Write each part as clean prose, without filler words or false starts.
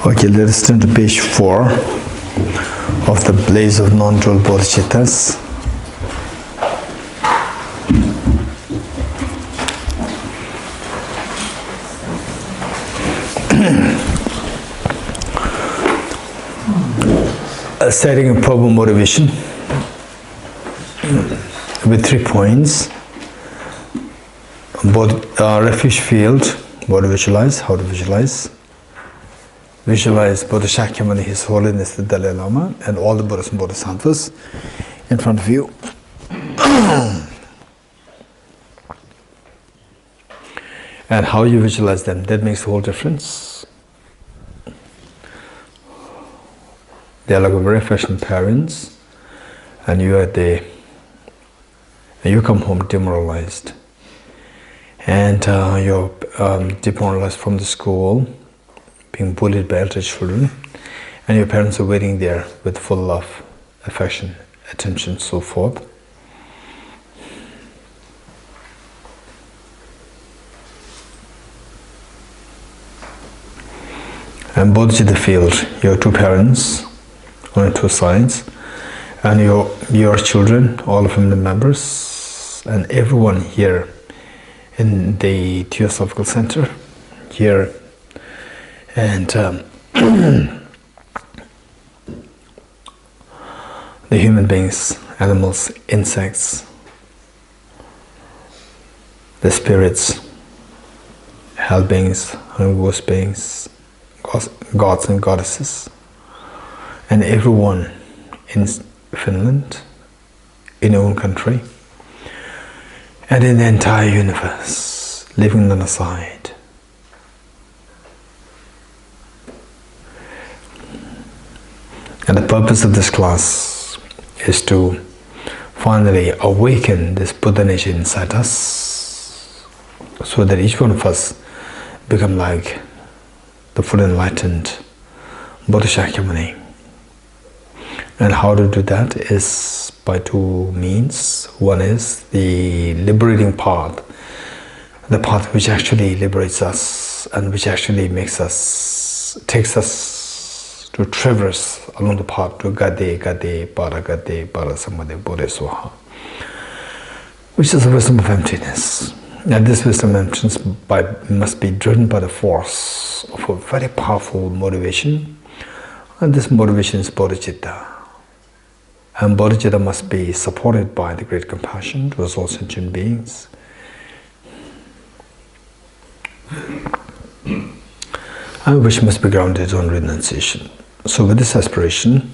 Okay, let us turn to page 4 of the Blaze of Non-Dual Bodhicittas. Setting a proper motivation with 3 points. Refuge field, what to visualize, how to visualize. Visualize Bodhisattva, His Holiness the Dalai Lama, and all the Buddhas and Bodhisattvas in front of you. And how you visualize them, that makes a whole difference. They are like very affectionate parents, and you come home demoralized, and you're demoralized from the school, being bullied by elder children, and your parents are waiting there with full love, affection, attention, so forth. And Bodhicitta field, your 2 parents on 2 sides, and your children, all family members, and everyone here in the Theosophical Center here, and the human beings, animals, insects, the spirits, hell beings, ghost beings, gods and goddesses, and everyone in Finland, in your own country, and in the entire universe, living on the side. And the purpose of this class is to finally awaken this Buddha nature inside us, so that each one of us become like the full enlightened Bodhisattva. And how to do that is by 2 means. One is the liberating path, the path which actually liberates us and which actually takes us to traverse along the path to Gade, Para Samadhi, Bodhisattva, which is the wisdom of emptiness. And this wisdom of emptiness must be driven by the force of a very powerful motivation, and this motivation is Bodhicitta. And Bodhicitta must be supported by the great compassion towards all sentient beings. And which must be grounded on renunciation. So with this aspiration,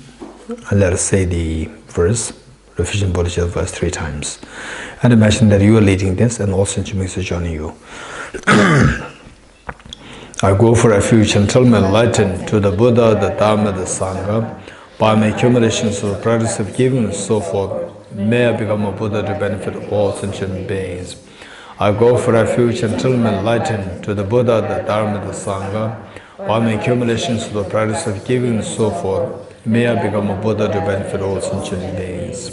let us say the verse, Refuge in Bodhicitta verse 3 times. And imagine that you are leading this and all sentient beings are joining you. I go for refuge until I'm enlightened to the Buddha, the Dharma, the Sangha. By my accumulations of the practice of giving and so forth, may I become a Buddha to benefit all sentient beings. I go for refuge until I'm enlightened to the Buddha, the Dharma, the Sangha. By my accumulations of the practice of giving and so forth, may I become a Buddha to benefit all sentient beings.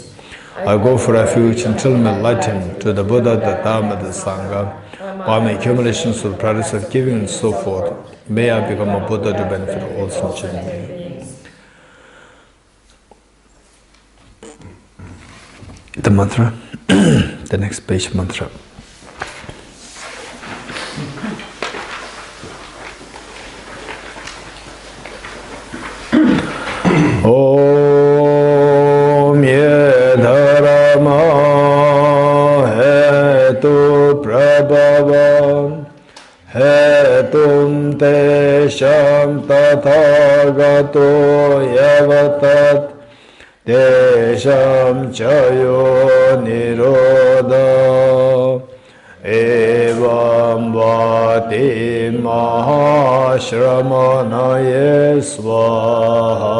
I go for refuge until I'm enlightened to the Buddha, the Dharma, the Sangha. By my accumulations of the practice of giving and so forth, may I become a Buddha to benefit all sentient beings. The mantra, the next page mantra. Om ye dharma hetu prabhavam hetum te sham tathagato yavatat Desham chayo nirodha evam vati mahashramanaye svaha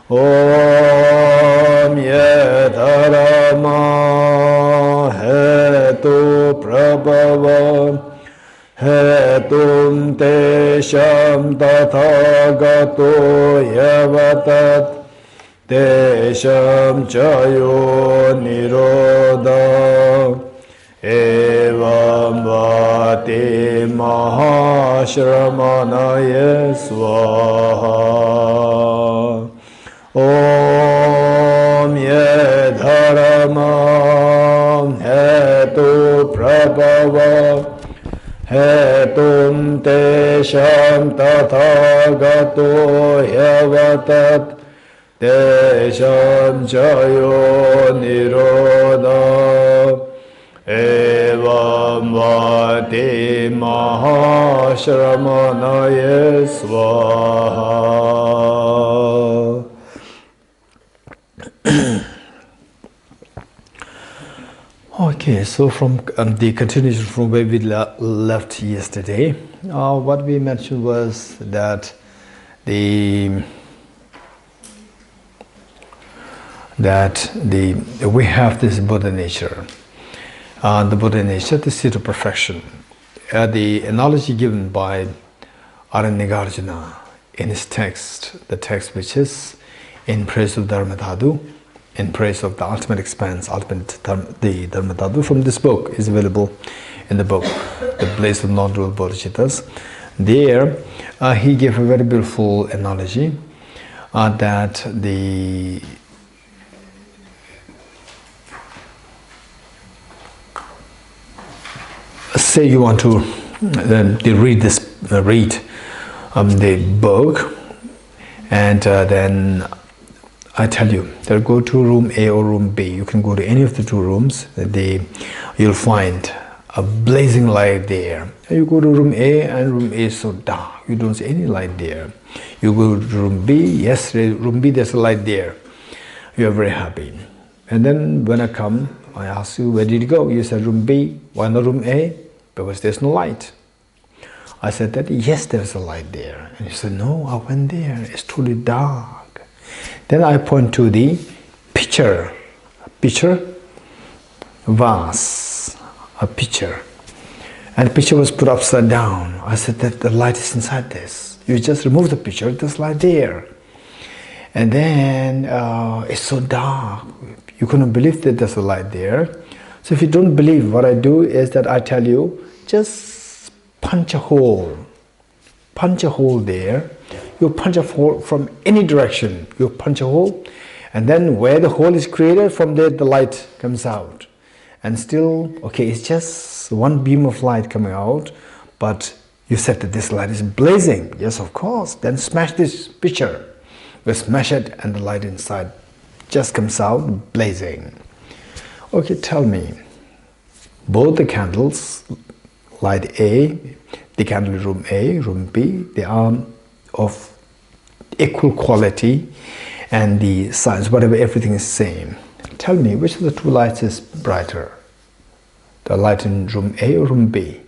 Om yedharama hetu prabhavam hetum tesham tathagato yavatat tesham chayo nirodha evam vati mahashramanaye Shramanaye Swaha. Om Ye Dharamam Hetu Prabhava Hetum Tesham Tathagato Yavatat Tesham Chayo Nirodha Evam Vati Mahashramanaye Swaha. Okay, so from the continuation from where we left yesterday, what we mentioned was that we have this Buddha nature. The Buddha nature, the seat of perfection. The analogy given by Nagarjuna in his text, the text which is in praise of Dharmadhatu, in praise of the ultimate expanse, the Dharmadhatu from this book is available in the book, The Blaze of Non-Dual Bodhicittas. There, he gave a very beautiful analogy that say you want to read the book, and then I tell you, they'll go to room A or room B. You can go to any of the two rooms. You'll find a blazing light there. You go to room A, and room A is so dark. You don't see any light there. You go to room B. Yes, room B, there's a light there. You're very happy. And then when I come, I ask you, where did you go? You said room B. Why not room A? Because there's no light. I said that, yes, there's a light there. And you said, no, I went there. It's totally dark. Then I point to the pitcher, vase, a pitcher. And the pitcher was put upside down. I said that the light is inside this. You just remove the pitcher, there's light there. And then it's so dark. You couldn't believe that there's a light there. So if you don't believe, what I do is that I tell you, just punch a hole there. You punch a hole from any direction. You punch a hole, and then where the hole is created, from there the light comes out. And still, okay, it's just one beam of light coming out, but you said that this light is blazing. Yes, of course. Then smash this pitcher. You smash it, and the light inside just comes out blazing. Okay, tell me, both the candles, light A, the candle in room A, room B, they are of equal quality, and the size, whatever, everything is same. Tell me, which of the two lights is brighter? The light in room A or room B?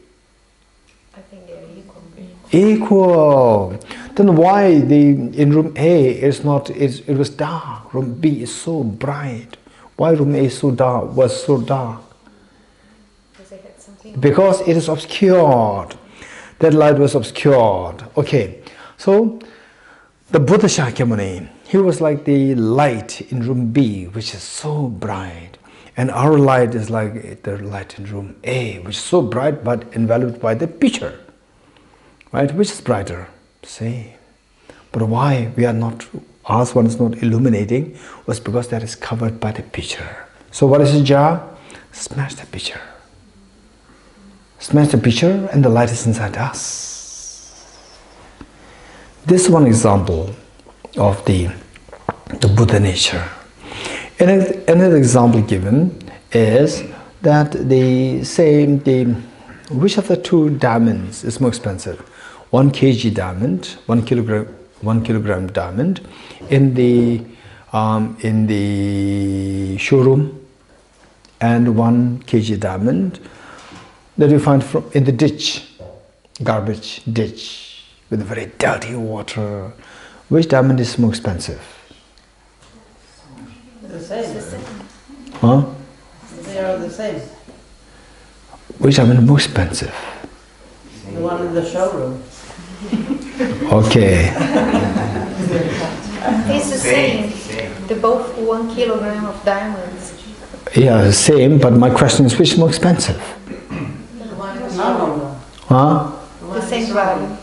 I think they're equal. Equal. Then why in room A it was dark, room B is so bright? Why room A was so dark? Because it is obscured. That light was obscured. Okay, so the Buddha Shakyamuni, he was like the light in room B, which is so bright. And our light is like the light in room A, which is so bright but enveloped by the pitcher. Right? Which is brighter? Same. But why we are not, ours one is not illuminating, was because that is covered by the pitcher. So what is his job? Smash the pitcher. Smash the pitcher, and the light is inside us. This is one example of the Buddha nature. Another example given is that which of the two diamonds is more expensive? 1 kg diamond, 1 kilogram diamond in the showroom, and 1 kg diamond that you find in the ditch, garbage ditch, with very dirty water. Which diamond is more expensive? The same. Huh? They are the same. Which diamond is more expensive? The one in the showroom. Okay. It's the same. They're both 1 kilogram of diamonds. Yeah, same, but my question is, which is more expensive? No. Huh? The same same problem.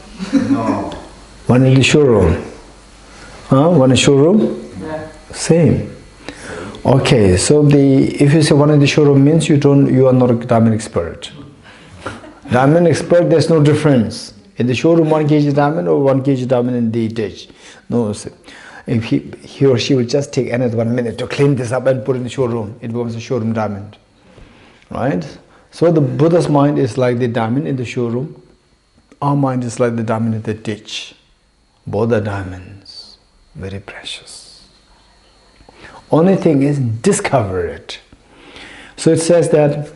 No. One in the showroom. Huh? One in the showroom? Yeah. Same. Okay, so if you say one in the showroom means you are not a diamond expert. Diamond expert, there's no difference. In the showroom, 1 kg diamond or 1 kg diamond in the ditch. No, if he or she will just take another 1 minute to clean this up and put it in the showroom, it becomes a showroom diamond. Right? So the Buddha's mind is like the diamond in the showroom. Our mind is like the diamond in the ditch. Both are diamonds, very precious. Only thing is, discover it. So it says that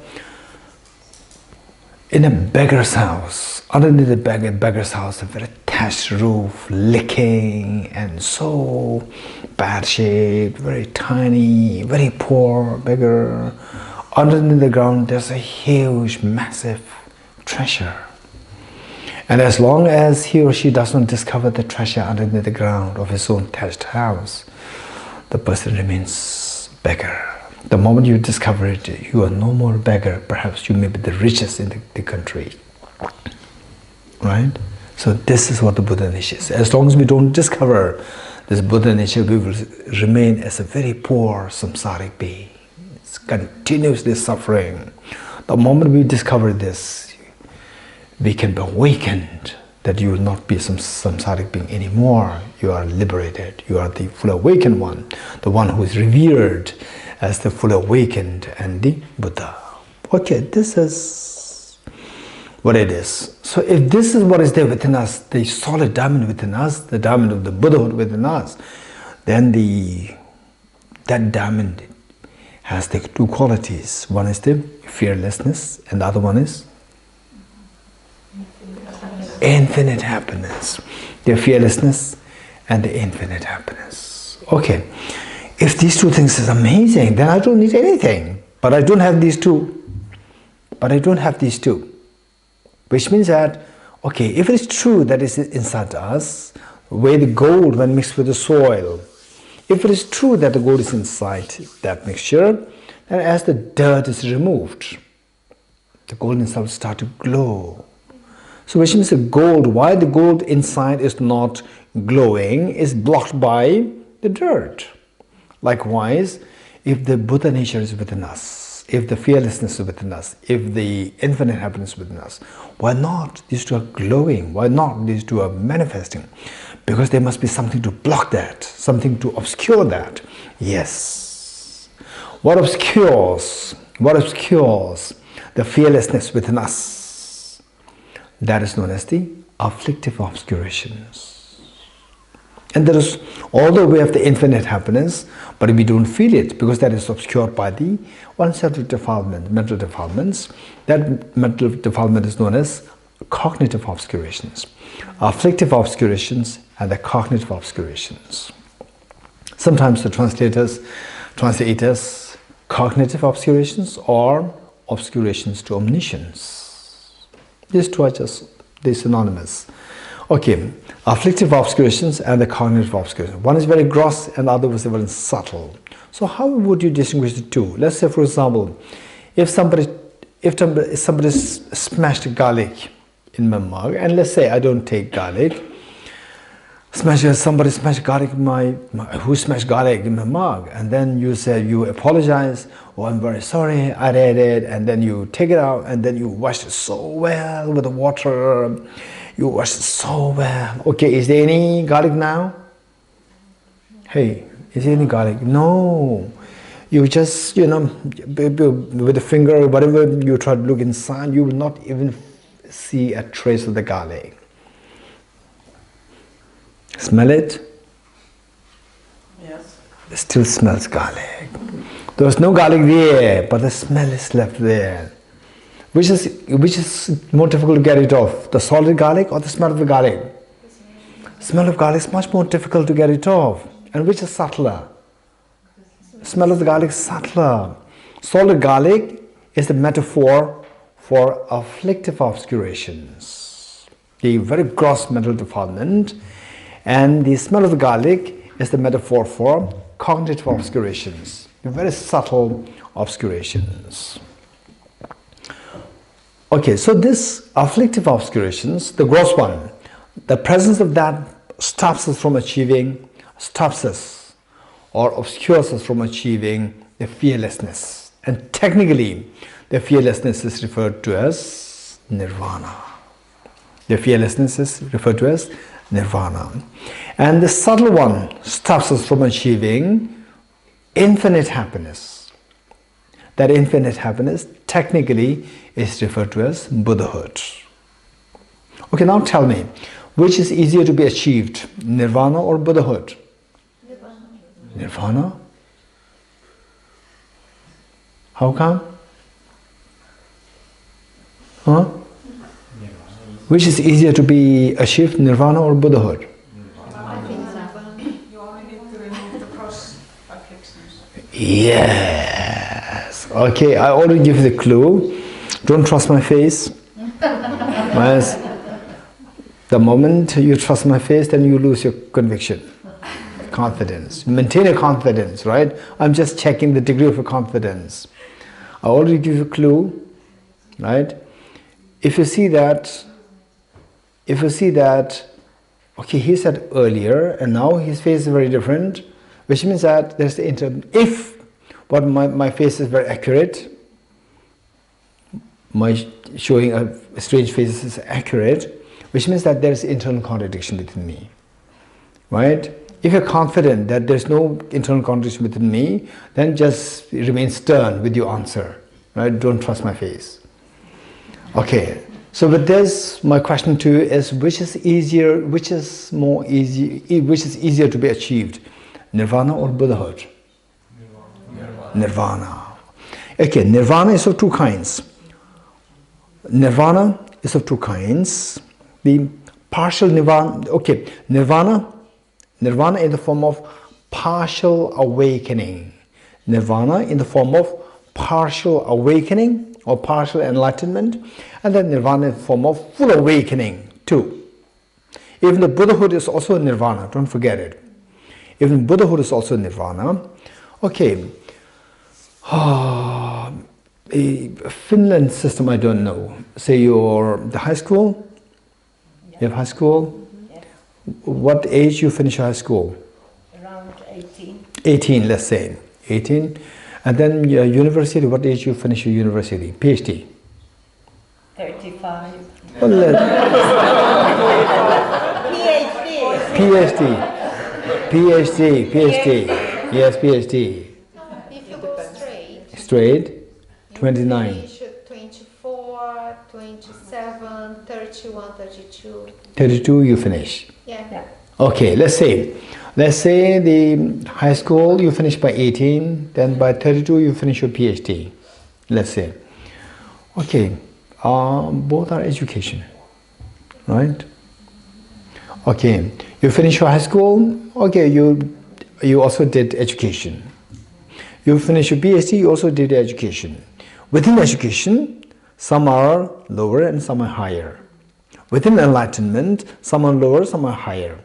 in a beggar's house, underneath the beggar's house, a very thatched roof, leaking and so bad shape, very tiny, very poor beggar. Underneath the ground, there's a huge, massive treasure. And as long as he or she does not discover the treasure underneath the ground of his own thatched house, the person remains beggar. The moment you discover it, you are no more beggar. Perhaps you may be the richest in the country. Right? So this is what the Buddha nature is. As long as we don't discover this Buddha nature, we will remain as a very poor samsaric being. It's continuously suffering. The moment we discover this, we can be awakened that you will not be some samsaric being anymore. You are liberated. You are the full awakened one, the one who is revered as the full awakened and the Buddha. Okay, this is what it is. So if this is what is there within us, the solid diamond within us, the diamond of the Buddhahood within us, then that diamond has the two qualities. One is the fearlessness and the other one is infinite happiness. The fearlessness and the infinite happiness. Okay, if these two things is amazing, then I don't need anything. But I don't have these two. Which means that, okay, if it is true that it's inside us, the way the gold when mixed with the soil, if it is true that the gold is inside that mixture, then as the dirt is removed, the gold inside will start to glow. So which means the gold, why the gold inside is not glowing, is blocked by the dirt. Likewise, if the Buddha nature is within us, if the fearlessness is within us, if the infinite happiness is within us, why not these two are glowing? Why not these two are manifesting? Because there must be something to block that, something to obscure that. Yes. What obscures the fearlessness within us? That is known as the afflictive obscurations. And there is, although we have the infinite happiness, but we don't feel it because that is obscured by the one set of defilement, mental defilements. That mental defilement is known as cognitive obscurations. Afflictive obscurations and the cognitive obscurations. Sometimes the translators translate as cognitive obscurations or obscurations to omniscience. These two are just synonymous. Okay, afflictive obscurations and the cognitive obscurations. One is very gross and the other is very subtle. So how would you distinguish the two? Let's say, for example, if somebody smashed garlic in my mug, and let's say I don't take garlic, somebody smashed garlic in who smashed garlic in my mug, and then you say, you apologize, oh, I'm very sorry, I read it, and then you take it out, and then you wash it so well with the water, you wash it so well. Okay, is there any garlic now? Hey, is there any garlic? No. You just, with the finger, whatever you try to look inside, you will not even see a trace of the garlic. Smell it? Yes. It still smells garlic. There's no garlic there, but the smell is left there. Which is more difficult to get it off? The solid garlic or the smell of the garlic? The smell of garlic is much more difficult to get it off. And which is subtler? The smell of the garlic is subtler. Solid garlic is the metaphor for afflictive obscurations, the very gross mental defilement. And the smell of the garlic is the metaphor for cognitive obscurations, the very subtle obscurations. Okay, so this afflictive obscurations, the gross one, the presence of that stops us from achieving, stops us or obscures us from achieving the fearlessness. And technically, the fearlessness is referred to as nirvana. The fearlessness is referred to as nirvana. And the subtle one stops us from achieving infinite happiness. That infinite happiness technically is referred to as Buddhahood. Okay, now tell me, which is easier to be achieved, nirvana or Buddhahood? Nirvana. Nirvana? How come? Huh? Which is easier to be achieved, nirvana or Buddhahood? I think nirvana. You only need to remove the cross afflictions. Yes. Okay, I already give you the clue. Don't trust my face. Yes. The moment you trust my face, then you lose your conviction, confidence. Maintain your confidence, right? I'm just checking the degree of your confidence. I already give you a clue, right? If you see that, okay, he said earlier, and now his face is very different, which means that there's the if what my face is very accurate, my showing a strange face is accurate, which means that there's internal contradiction within me, right? If you're confident that there's no internal contradiction within me, then just remain stern with your answer, right? Don't trust my face. Okay, so with this, my question to you is, which is easier to be achieved, nirvana or Buddhahood? Nirvana. Okay, nirvana is of two kinds. Nirvana is of two kinds. The partial nirvana, okay, nirvana in the form of partial awakening. Nirvana in the form of partial awakening or partial enlightenment, and then nirvana in the form of full awakening too. Even the Buddhahood is also nirvana, don't forget it. Even Buddhahood is also nirvana. Okay. A Finland system, I don't know. Say the high school. You have high school. Yes. What age you finish high school? Around 18. 18, let's say 18, and then your university. What age you finish your university? PhD. 35. Well, PhD. Yes, PhD. If you go Straight, 29. you should 24, 27, 31, 32. 32 you finish. Yeah. Okay, let's say the high school you finish by 18, then by 32 you finish your PhD. Let's say. Okay, both are education, right? Okay, you finish your high school. Okay, you also did education. You finish your PhD, you also did education. Within education, some are lower and some are higher. Within enlightenment, some are lower, some are higher.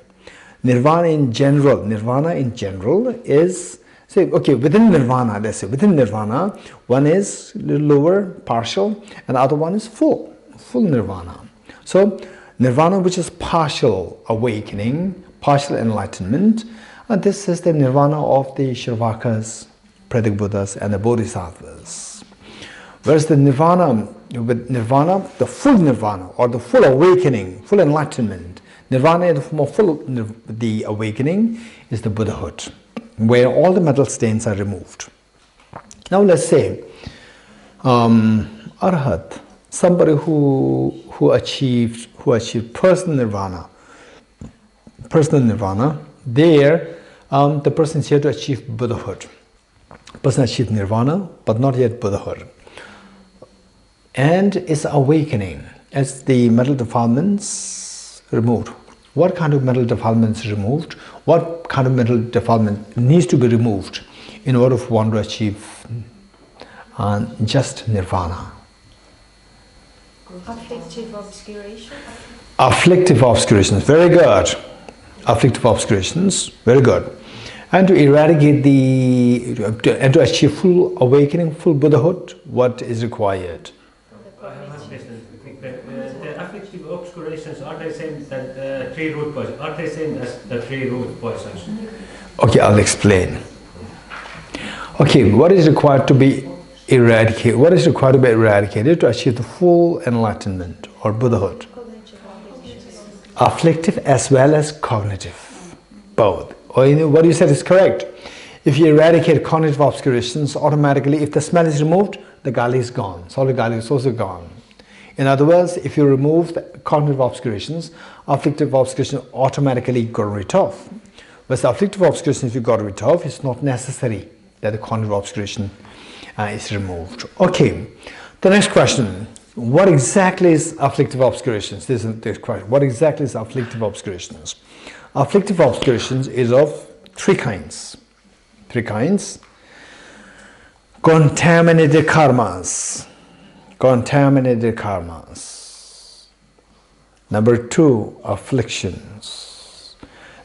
Nirvana in general is, say, okay, within nirvana, let's say, within nirvana, one is lower, partial, and the other one is full nirvana. So, nirvana, which is partial awakening, partial enlightenment, and this is the nirvana of the Shravakas, Pratik Buddhas, and the Bodhisattvas. Whereas the nirvana, with nirvana, the full nirvana, or the full awakening, full enlightenment, nirvana in the form of the awakening is the Buddhahood, where all the mental stains are removed. Now let's say, Arhat, somebody who achieved personal nirvana, there the person is here to achieve Buddhahood. Person achieved nirvana, but not yet Buddhahood. And is awakening as the mental defilements removed. What kind of mental defilements is removed? What kind of mental defilement needs to be removed in order for one to achieve just nirvana? Afflictive obscuration. Afflictive obscurations, very good. Afflictive obscurations, very good. And to eradicate and to achieve full awakening, full Buddhahood, what is required? they same that three root poisons? Are they same as the three root poisons? Okay, I'll explain. Okay, what is required to be eradicated? What is required to be eradicated to achieve the full enlightenment or Buddhahood? Afflictive as well as cognitive, both. Or what you said is correct. If you eradicate cognitive obscurations, automatically, if the smell is removed, the gali is gone. Solid gali is also gone. In other words, if you remove the cognitive obscurations, afflictive obscurations automatically got rid of. But the afflictive obscuration, if you got rid of, it's not necessary that the cognitive obscuration is removed. Okay, the next question. What exactly is afflictive obscurations? This is the question. What exactly is afflictive obscurations? Afflictive obscurations is of three kinds. Three kinds. Contaminated karmas. Contaminated karmas. Number 2, afflictions.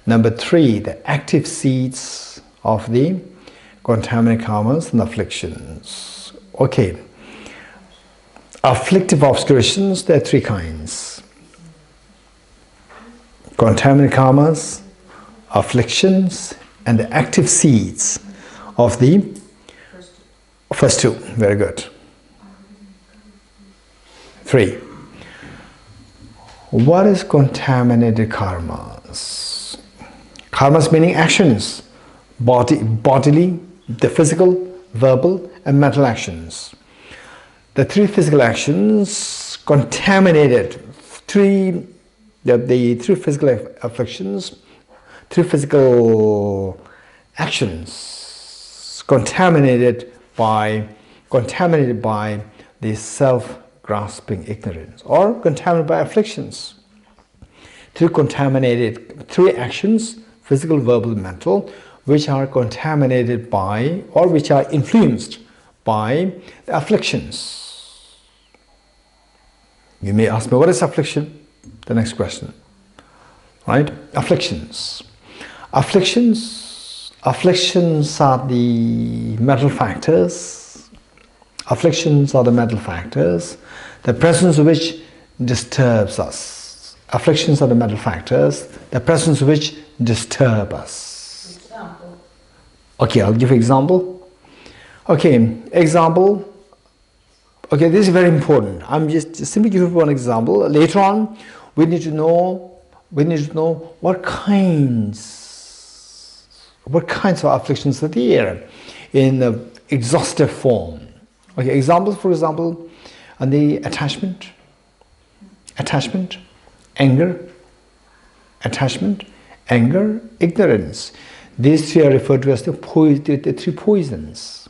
Number 3, the active seeds of the contaminated karmas and afflictions. Okay. Afflictive obscurations, there are three kinds. Contaminated karmas, afflictions, and the active seeds of the first two. Very good. 3. What is contaminated karmas? Karmas meaning actions, bodily, the physical, verbal, and mental actions. The three physical actions contaminated, the three physical afflictions, three physical actions contaminated by the self-grasping ignorance, or contaminated by afflictions. Three actions, physical, verbal, mental, which are contaminated by, or which are influenced by the afflictions. You may ask me, what is affliction? The next question. Right? Afflictions. Afflictions are the mental factors. Afflictions are the mental factors, the presence of which disturbs us. Afflictions are the mental factors, the presence of which disturb us. Example. Okay, I'll give you example. Okay, example. Okay, this is very important. I'm just simply giving one example. Later on, we need to know what kinds of afflictions are there in the exhaustive form. Okay, examples, for example, and the attachment, anger, ignorance. These three are referred to as the three poisons.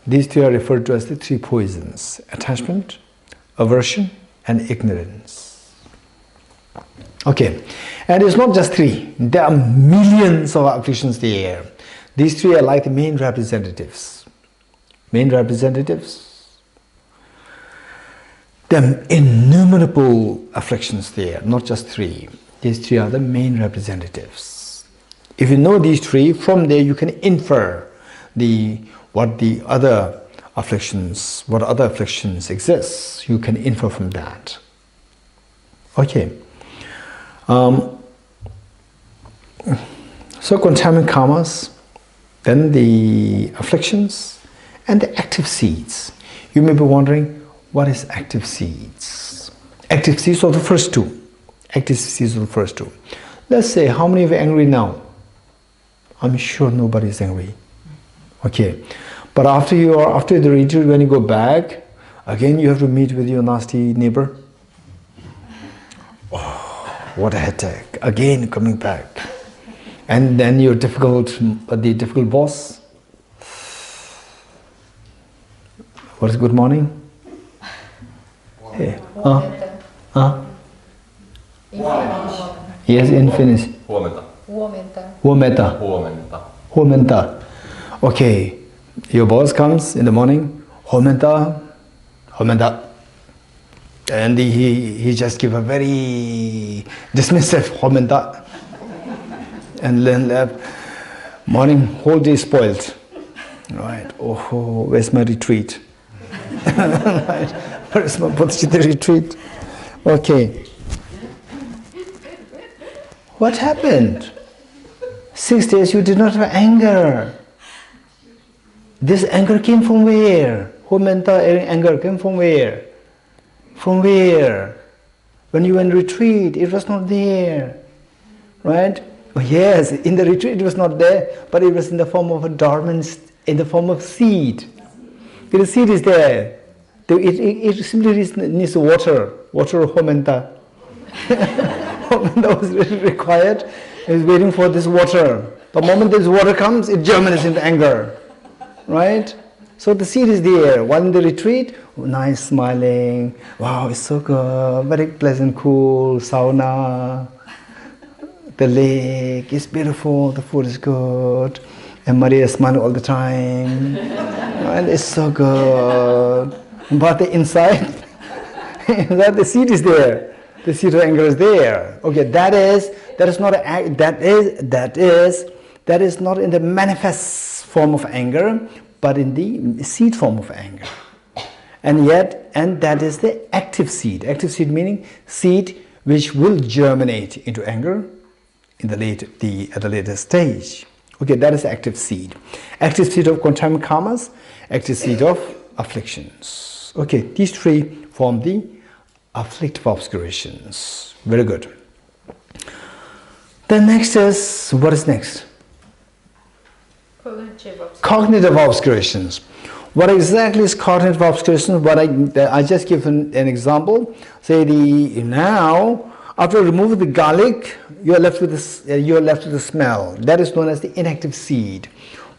These three are referred to as the three poisons: attachment, aversion, and ignorance. Okay, and it's not just three. There are millions of afflictions there. These three are like the main representatives. There are innumerable afflictions there, not just three. These three are the main representatives. If you know these three, from there you can infer what other afflictions exist. You can infer from that. Okay. So contaminated karmas, then the afflictions, and the active seeds. You may be wondering, what is active seeds? Active seeds are the first two. Let's say, how many of you are angry now? I'm sure nobody is angry. Okay, but after the retreat, when you go back, again you have to meet with your nasty neighbor. Oh, what a headache! Again coming back, and then your difficult boss. What is good morning? Hey. Yes, in Finnish. Huomenta. Okay, your boss comes in the morning. Huomenta. And he just give a very dismissive huomenta. And then morning, whole day spoiled. Right, oh, where's my retreat? Right. Where is my Bodhicitta retreat? Okay. What happened? 6 days you did not have anger. This anger came from where? Mental anger came from where? From where? When you went retreat, it was not there. Right? Oh, yes, in the retreat it was not there, but it was in the form of a dormant, in the form of seed. The seed is there. It simply needs water homenta. Homenta was required. It was waiting for this water. The moment this water comes, it germinates into anger. Right? So the seed is there. While in the retreat, nice smiling. Wow, it's so good. Very pleasant, cool, sauna. The lake is beautiful. The food is good. And Maria is smiling all the time. And it's so good. But the inside, the seed is there. The seed of anger is there. Okay, that is not in the manifest form of anger, but in the seed form of anger. And that is the active seed. Active seed meaning seed which will germinate into anger at a later stage. Okay, that is active seed. Active seed of contaminant karmas, active seed of afflictions. Okay, these three form the afflictive obscurations. Very good. The next is, what is next? Cognitive obscurations. What exactly is cognitive obscurations? I just give an example. Say now, after removing the garlic, you are left with the smell. That is known as the inactive seed.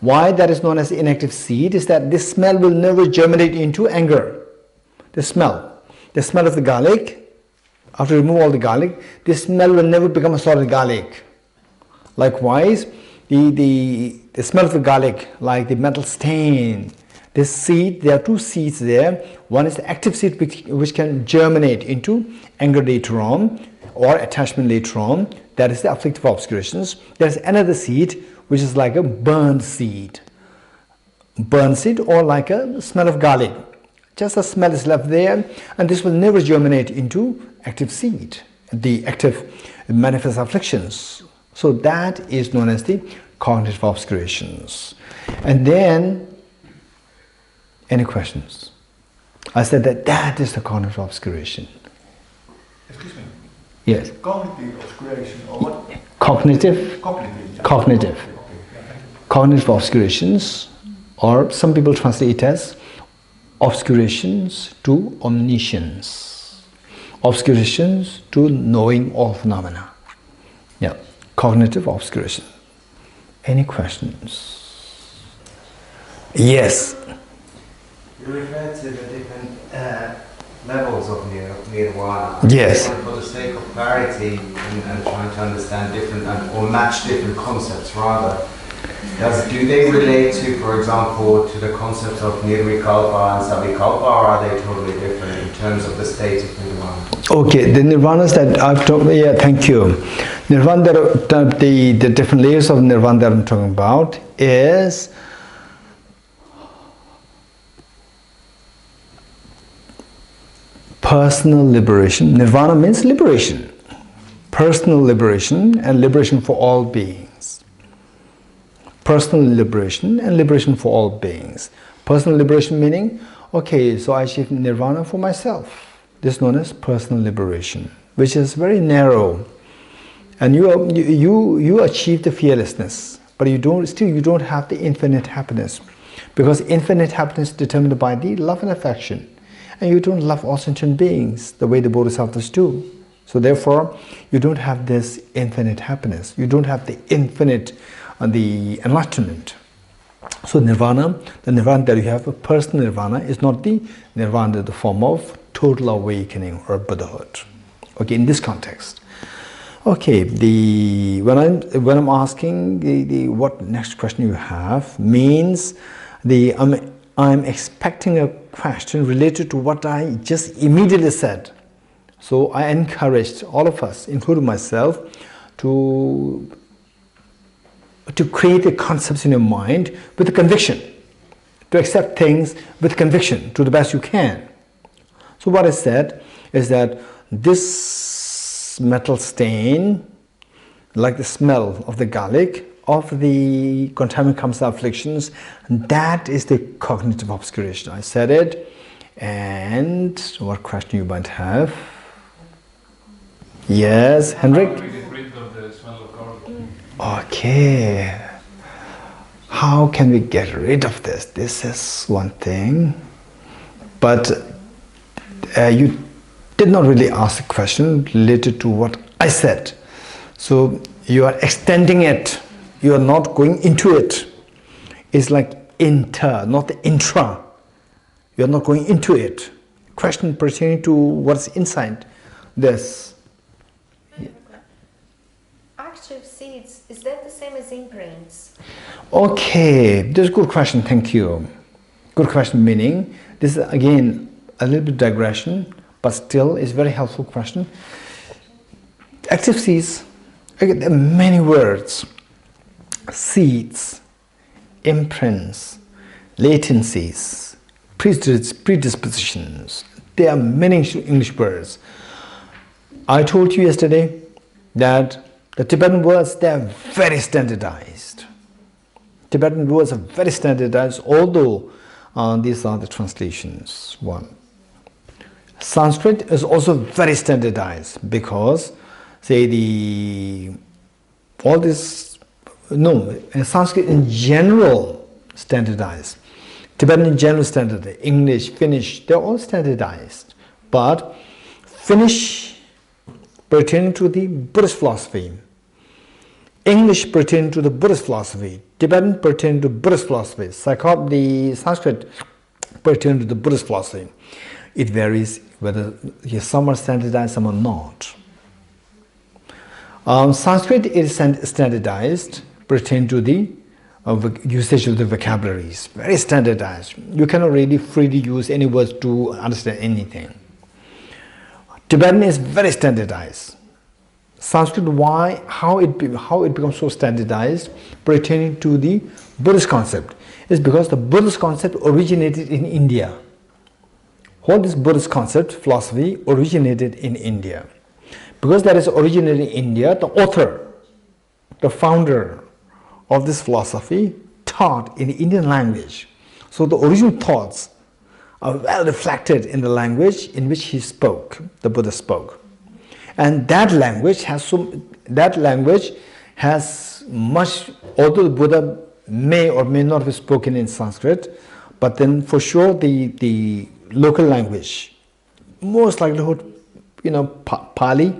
Why that is known as the inactive seed is that this smell will never germinate into anger. The smell of the garlic, after you remove all the garlic, the smell will never become a solid garlic. Likewise, the smell of the garlic, like the metal stain, this seed, there are two seeds there. One is the active seed which can germinate into anger later on or attachment later on. That is the afflictive obscurations. There is another seed which is like a burned seed. Burned seed or like a smell of garlic. Just a smell is left there, and this will never germinate into active seed, the active manifest afflictions. So that is known as the cognitive obscurations. And then, any questions? I said that is the cognitive obscuration. Excuse me? Yes. Cognitive obscuration or what? Cognitive. Cognitive. Cognitive obscurations, or some people translate it as obscurations to omniscience. Obscurations to knowing all phenomena. Yeah. Cognitive obscuration. Any questions? Yes. You referred to the different levels of nirvana. Yes. For the sake of clarity and trying to understand different or match different concepts rather, do they relate to, for example, to the concepts of nirvikalpa and savikalpa, or are they totally different in terms of the state of nirvana? Okay, the nirvanas that I've talked about, yeah, thank you. Nirvana, the different layers of nirvana that I'm talking about is personal liberation. Nirvana means liberation. Personal liberation and liberation for all beings. Personal liberation and liberation for all beings. Personal liberation meaning, okay, so I achieve nirvana for myself. This is known as personal liberation, which is very narrow. And you achieve the fearlessness, but you don't have the infinite happiness, because infinite happiness is determined by the love and affection, and you don't love all sentient beings the way the Bodhisattvas do. So therefore, you don't have this infinite happiness. You don't have the infinite the enlightenment. So nirvana, the nirvana that you have, a personal nirvana, is not the nirvana in the form of total awakening or Buddhahood. Okay, in this context. Okay, when I'm asking the what next question you have means I'm expecting a question related to what I just immediately said. So I encouraged all of us, including myself, to create the concepts in your mind with a conviction, to accept things with conviction to the best you can. So what I said is that this metal stain like the smell of the garlic, of the contaminant comes the afflictions, and that is the cognitive obscuration. I said it. And what question you might have? Yes, Henrik? How do we get rid of the smell of garlic? Okay. How can we get rid of this? This is one thing. But you did not really ask a question related to what I said. So you are extending it. You are not going into it. It's like inter, not the intra. You are not going into it. Question pertaining to what's inside this. Active seeds, is that the same as imprints? Okay, this is a good question, thank you. Good question, meaning, this is again a little bit digression, but still is very helpful question. Active seeds, again, there are many words. Seeds, imprints, latencies, predispositions. There are many English words. I told you yesterday that the Tibetan words, they are very standardized. Tibetan words are very standardized, although these are the translations. One. Sanskrit is also very standardized because, say, Sanskrit in general standardized. Tibetan in general standardized. English, Finnish, they're all standardized. But Finnish pertaining to the Buddhist philosophy, English pertaining to the Buddhist philosophy, Tibetan pertaining to Buddhist philosophy, the Sanskrit pertaining to the Buddhist philosophy. It varies whether some are standardized, some are not. Sanskrit is standardized pertaining to the usage of the vocabularies, very standardized. You cannot really freely use any words to understand anything. Tibetan is very standardized. Sanskrit, how it becomes so standardized pertaining to the Buddhist concept is because the Buddhist concept originated in India. All this Buddhist concept, philosophy, originated in India. Because that is originated in India, the author, the founder of this philosophy taught in the Indian language. So the original thoughts are well reflected in the language in which he spoke, the Buddha spoke. And that language has much, although the Buddha may or may not have spoken in Sanskrit, but then for sure the local language, most likelihood, Pali.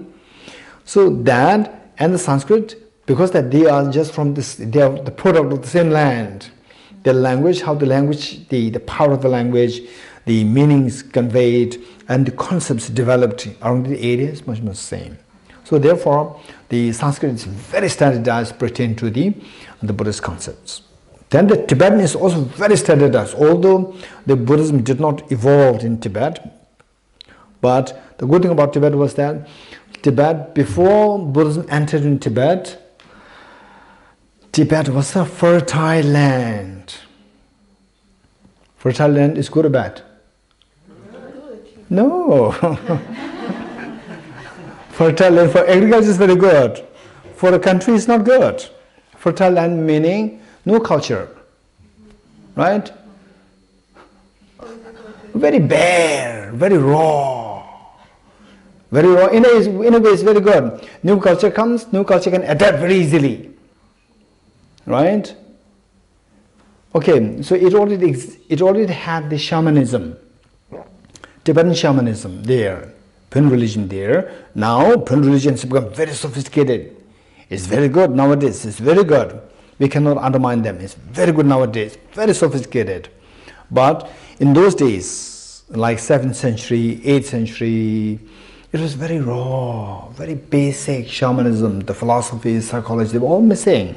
So that and the Sanskrit, because that they are just from this, they are the product of the same land. The language, how the language, the power of the language, the meanings conveyed, and the concepts developed around the area is much the same. So therefore, the Sanskrit is very standardized pertaining to the Buddhist concepts. Then the Tibetan is also very standardized, although the Buddhism did not evolve in Tibet. But the good thing about Tibet was that Tibet, before Buddhism entered in Tibet, Tibet was a fertile land. Fertile land is good or bad? No. Fertile land for agriculture is very good. For a country it's not good. Fertile land meaning no culture. Right? Very bare, very raw. Very raw. In a way it's very good. New culture comes, new culture can adapt very easily. Right? Okay, so it already had the shamanism, Tibetan shamanism there, Pen religion there. Now Pen religion has become very sophisticated. It's very good nowadays. It's very good. We cannot undermine them. It's very good nowadays. Very sophisticated. But in those days, like 7th century, 8th century, it was very raw, very basic shamanism. The philosophy, psychology, they were all missing.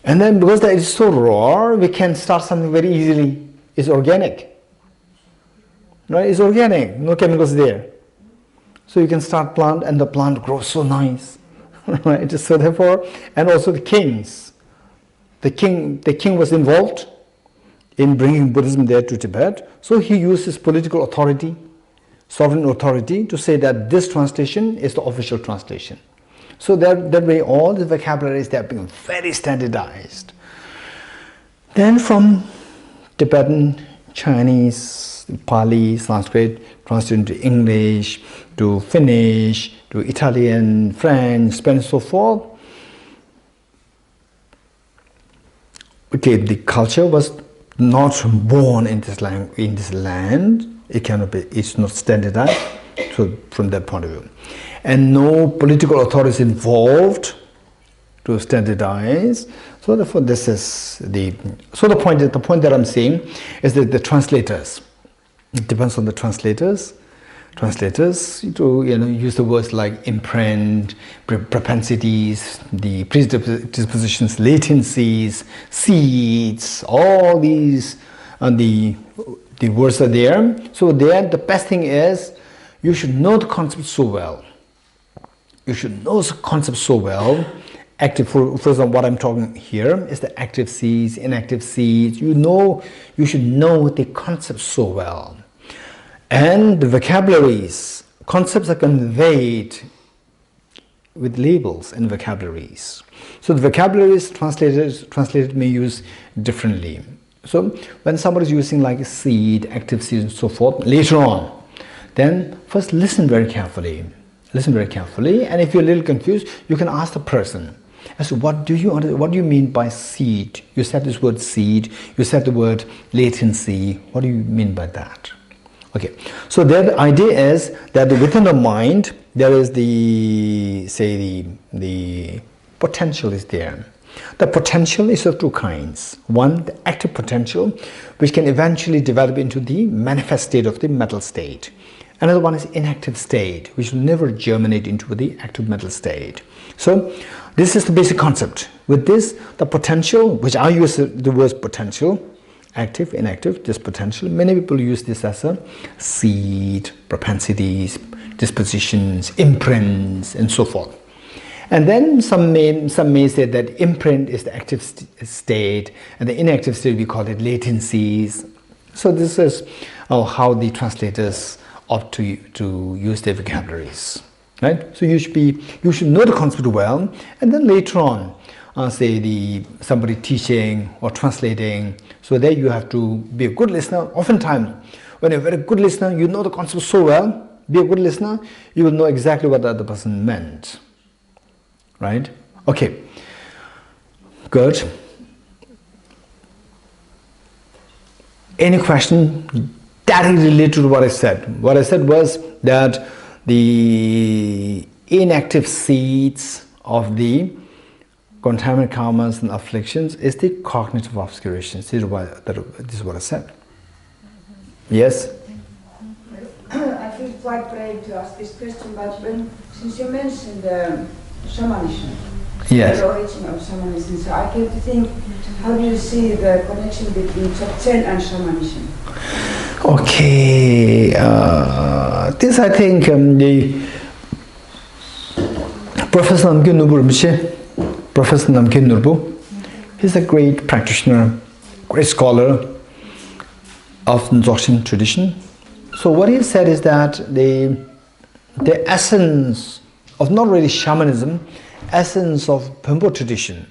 And then because that is so raw, we can start something very easily. It's organic. Right? It's organic, no chemicals there. So you can start plant and the plant grows so nice. Right? So therefore, and also the kings. The king was involved in bringing Buddhism there to Tibet. So he used his political authority, sovereign authority, to say that this translation is the official translation. So that way all the vocabularies, they have become very standardized. Then from Tibetan, Chinese, Pali, Sanskrit, translated into English, to Finnish, to Italian, French, Spanish, so forth. Okay, the culture was not born in this land. It cannot be. It's not standardized. So from that point of view, and no political authorities involved to standardize. So therefore, this is the point that I'm saying is that the translators. It depends on the translators. Translators to use the words like imprint, propensities, the predispositions, latencies, seeds, all these, and the words are there. So there, the best thing is you should know the concept so well. You should know the concept so well. Active, for example, what I'm talking here is the active seeds, inactive seeds. You should know the concept so well. And the vocabularies, concepts are conveyed with labels and vocabularies. So the vocabularies translated may use differently. So when somebody is using like a seed, active seed and so forth, later on, then first listen very carefully. Listen very carefully, and if you're a little confused, you can ask the person as to what do you mean by seed? You said this word seed, you said the word latency, what do you mean by that? Okay, so the idea is that within the mind there is the potential is there. The potential is of two kinds. One, the active potential, which can eventually develop into the manifest state of the mental state. Another one is inactive state, which will never germinate into the active mental state. So this is the basic concept. With this, the potential, which I use the word potential, active, inactive, this potential. Many people use this as a seed, propensities, dispositions, imprints, and so forth. And then some may say that imprint is the active state, and the inactive state we call it latencies. So this is how the translators ought to use their vocabularies, right? So you should know the concept well, and then later on, somebody teaching or translating. So there you have to be a good listener. Oftentimes, when you're a very good listener, you know the concept so well. Be a good listener, you will know exactly what the other person meant. Right? Okay. Good. Any question directly related to what I said? What I said was that the inactive seeds of the contaminant karmas and afflictions is the cognitive obscurations. This is what I said. Yes? I feel quite brave to ask this question, but since you mentioned shamanism, yes, the origin of shamanism, so I came to think, how do you see the connection between Dzogchen and shamanism? Okay, this I think the Professor Norbu, he's a great practitioner, great scholar of the Dzogchen tradition. So what he said is that the essence of not really shamanism, essence of Pembo tradition,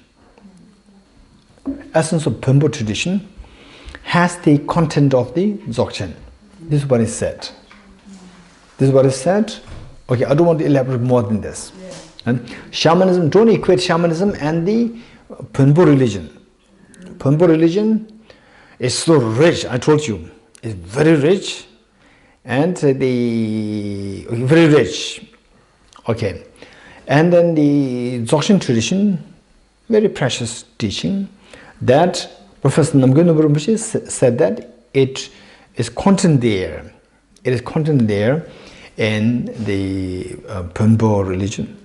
has the content of the Dzogchen. This is what he said. This is what he said. Okay, I don't want to elaborate more than this. Yeah. And shamanism, don't equate shamanism and the Pembo religion. Pembo religion is so rich, I told you, it's very rich, and very rich. Okay, and then the Dzogchen tradition, very precious teaching, that Professor Namgyal said that it is content there. It is content there in the Pembo religion.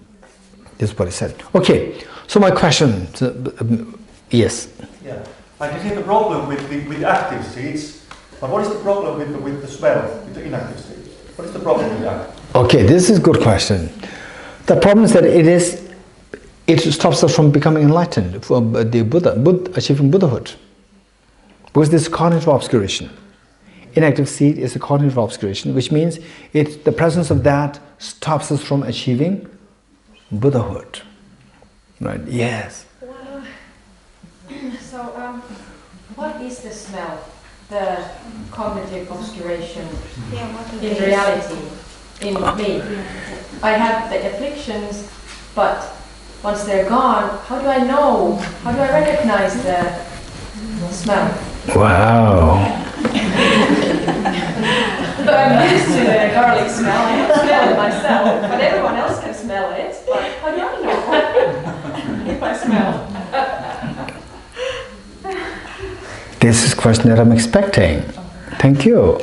This is what he said. Okay, so my question, yes. Yeah, I can see the problem with active seeds, but what is the problem with the smell, with the inactive seeds? What is the problem with that? Okay, this is a good question. The problem is that it stops us from becoming enlightened, from the achieving Buddhahood. Because this is cognitive obscuration. Inactive seed is a cognitive obscuration, which means the presence of that stops us from achieving Buddhahood. Right? Yes. So, what is the smell? The cognitive obscuration in reality, in me. I have the afflictions, but once they're gone, how do I know? How do I recognize the smell? Wow. I'm used to the garlic smell. I can smell it myself, but everyone else can smell it. But how do I know if I smell? This is a question that I'm expecting. Thank you.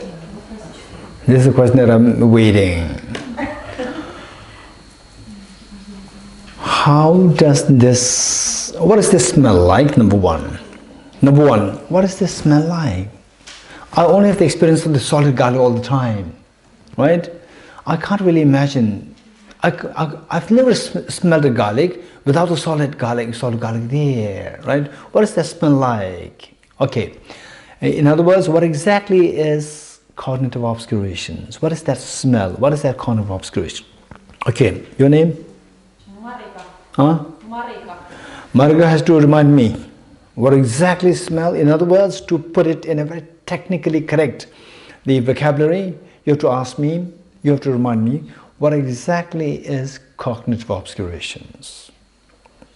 This is a question that I'm waiting. How does this, what does this smell like, number one? Number one, what does this smell like? I only have the experience of the solid garlic all the time, right? I can't really imagine. I've never smelled a garlic without the solid garlic there, right? What does that smell like? Okay, in other words, what exactly is cognitive obscurations? What is that smell? What is that cognitive obscuration? Okay, your name? Marika. Huh? Marika. Marika has to remind me what exactly smell. In other words, to put it in a very technically correct the vocabulary, you have to ask me, you have to remind me, what exactly is cognitive obscurations?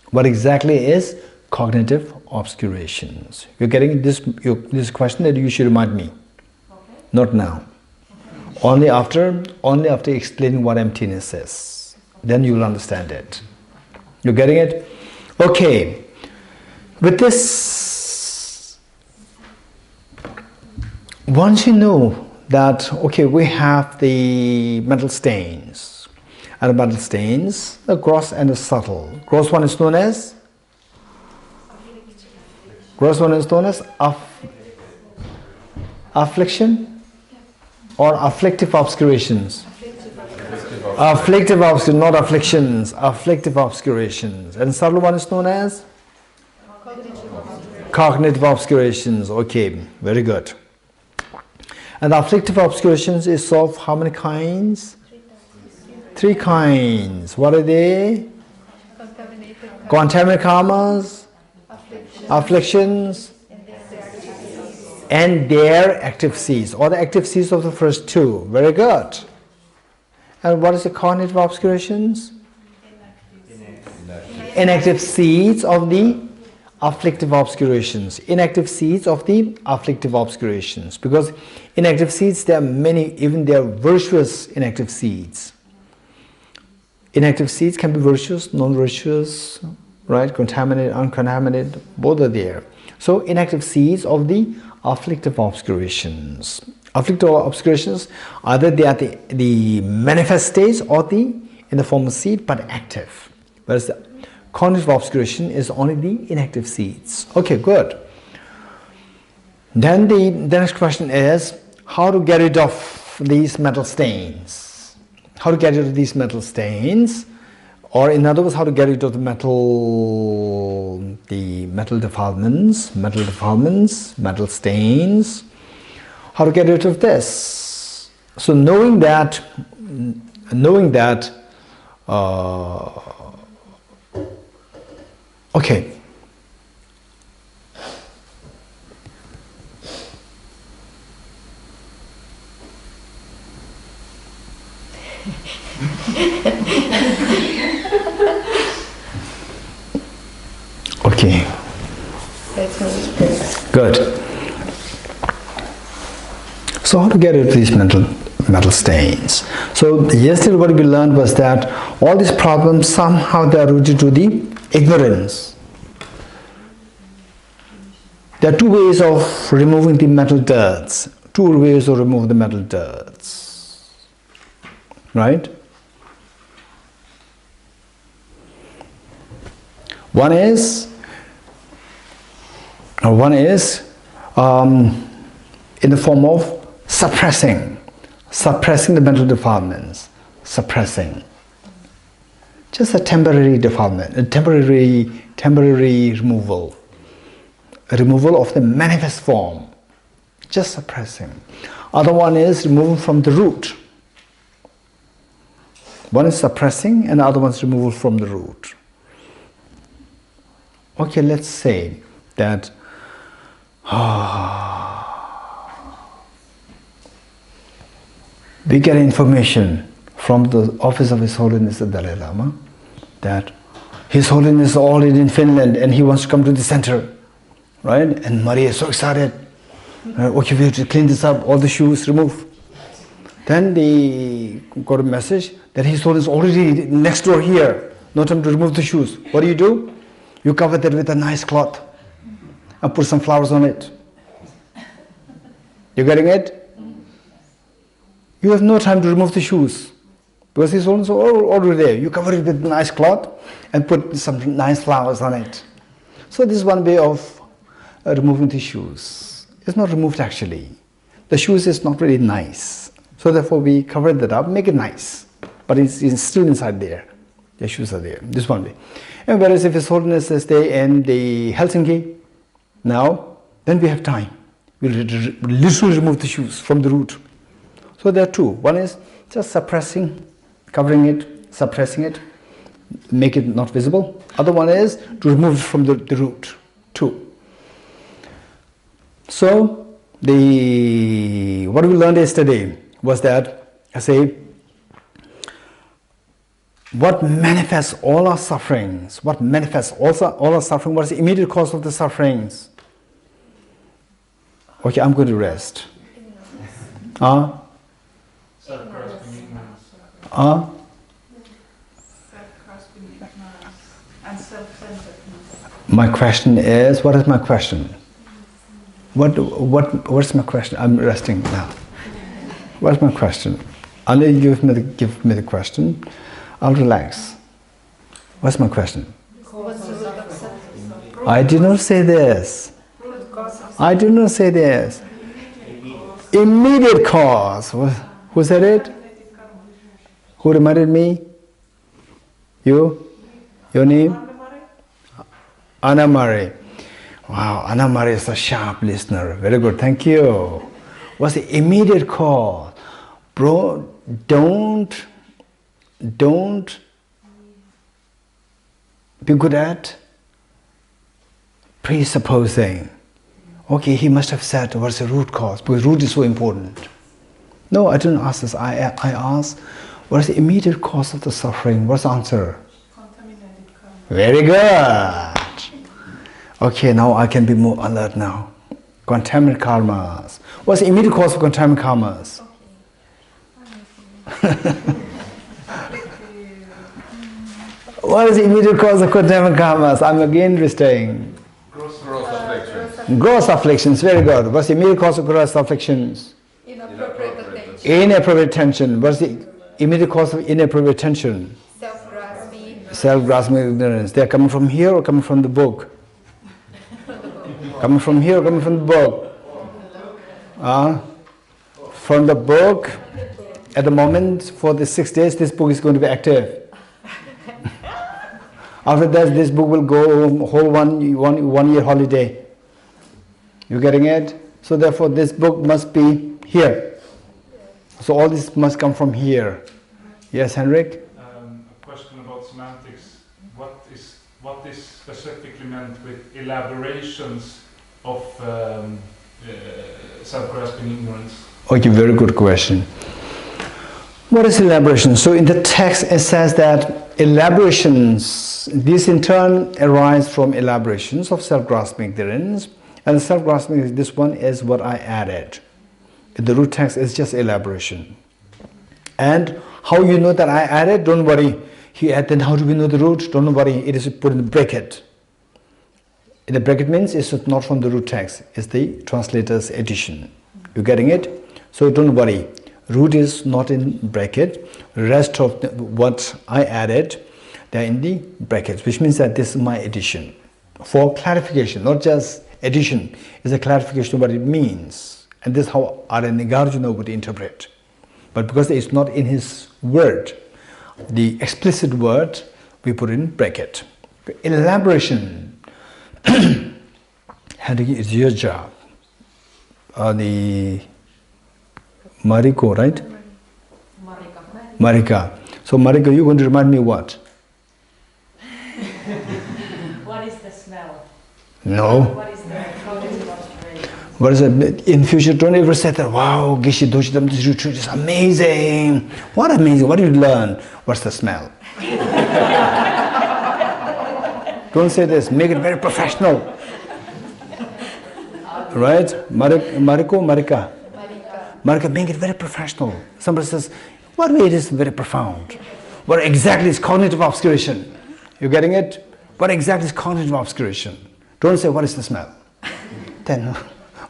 What exactly is cognitive obscurations? You're getting this question that you should remind me. Okay. Not now. Okay. Only after explaining what emptiness is. Then you'll understand it. You're getting it? Okay. With this, once you know that, okay, we have the mental stains, and the mental stains, the gross and the subtle. Gross one is known as? Gross one is known as affliction or afflictive obscurations. Afflictive obscurations, not afflictions, afflictive obscurations. And subtle one is known as? Cognitive obscurations. Okay, very good. And the afflictive obscurations is of how many kinds? 3 kinds. What are they? Contaminated karmas, afflictions, and their active seeds, or the active seeds of the first 2. Very good. And what is the cognitive obscurations? Inactive seeds of the afflictive obscurations. Inactive seeds of the afflictive obscurations. Because inactive seeds, there are many, even there are virtuous inactive seeds. Inactive seeds can be virtuous, non-virtuous, right? Contaminated, uncontaminated, both are there. So inactive seeds of the afflictive obscurations. Afflictive obscurations, either they are the manifest states or in the form of seed, but active. Whereas the cognitive obscuration is only the inactive seeds. Okay, good. Then the next question is how to get rid of these mental stains. How to get rid of these mental stains, or in other words, how to get rid of the mental defilements, mental stains. How to get rid of this? So knowing that, okay. Okay. Good. So how to get rid of these mental stains? So yesterday what we learned was that all these problems somehow they are rooted to the ignorance. There are 2 ways of removing the mental dirts. 2 ways of removing the mental dirts. Right? One is in the form of suppressing the mental defilements, suppressing. Just a temporary defilement, a temporary removal, a removal of the manifest form, just suppressing. Other one is removing from the root. One is suppressing and the other one is removal from the root. Okay, let's say that we get information from the office of His Holiness the Dalai Lama that His Holiness is already in Finland and he wants to come to the center, right? And Maria is so excited. Okay, we have to clean this up, all the shoes remove. Then they got a message that His Holiness is already next door here. No time to remove the shoes. What do? You cover that with a nice cloth and put some flowers on it. You getting it? You have no time to remove the shoes because His Holiness is already there. You cover it with a nice cloth and put some nice flowers on it. So this is one way of removing the shoes. It's not removed actually. The shoes is not really nice. So therefore we cover that up, make it nice. But it's still inside there. The shoes are there. This one way. And whereas if His Holiness is there in the Helsinki now, then we have time. We'll literally remove the shoes from the root. So there are two. One is just suppressing, covering it, suppressing it, make it not visible. Other one is to remove it from the root. Two. So what we learned yesterday was that, I say, what manifests all our sufferings, what is the immediate cause of the sufferings? Okay, I'm going to rest. Self-grasping ignorance. Self-grasping ignorance and self-centeredness. My question is, what is my question? What's my question? I'm resting now. What's my question? Unless you give me the question, I'll relax. What's my question? I did not say this. I did not say this. Immediate cause. Who said it? Who reminded me? You? Your name? Anna Marie. Wow, Anna Marie is a sharp listener. Very good, thank you. What's the immediate cause? Bro, don't be good at presupposing. Okay, he must have said what's the root cause, because root is so important. No, I didn't ask this. I asked, what is the immediate cause of the suffering? What's the answer? Contaminated karma. Very good. Okay, now I can be more alert now. Contaminated karmas. What's the immediate cause of contaminated karmas? What is the immediate cause of contaminated karmas? I'm again resting. Gross afflictions. Gross afflictions, very good. What's the immediate cause of gross afflictions? Inappropriate attention. Inappropriate attention. What's the immediate cause of inappropriate attention? Self-grasping. Self-grasping ignorance. They're coming from here or coming from the book? Coming from here or coming from the book? From the book. At the moment, for the 6 days, this book is going to be active. After that, this book will go whole one year holiday. You getting it? So therefore, this book must be here. So all this must come from here. Yes, Henrik? A question about semantics. What is specifically meant with elaborations of self-grasping ignorance? Okay, very good question. What is elaboration? So in the text it says that elaborations, these in turn arise from elaborations of self-grasping ignorance, and self-grasping, this one is what I added. The root text is just elaboration. And how you know that I added? Don't worry. Then how do we know the root? Don't worry, it is put in the bracket. In the bracket means it's not from the root text, it's the translator's edition. You getting it? So don't worry. Root is not in bracket. Rest of what I added, they're in the brackets, which means that this is my addition. For clarification, not just addition, it's a clarification of what it means. And this is how Nagarjuna would interpret. But because it's not in his word, the explicit word, we put in bracket. Elaboration. It's your job. The Mariko, right? Marika. So Marika, you're going to remind me what? What is the smell? No. What is the cognitive observation? What is it? In future, don't ever say that, wow, Geshe Dorji, this retreat is amazing. What amazing? What did you learn? What's the smell? Don't say this. Make it very professional. Right? Marika. Marika, make it very professional. Somebody says, what way it is very profound? What exactly is cognitive obscuration? You getting it? What exactly is cognitive obscuration? Don't say, what is the smell? Then,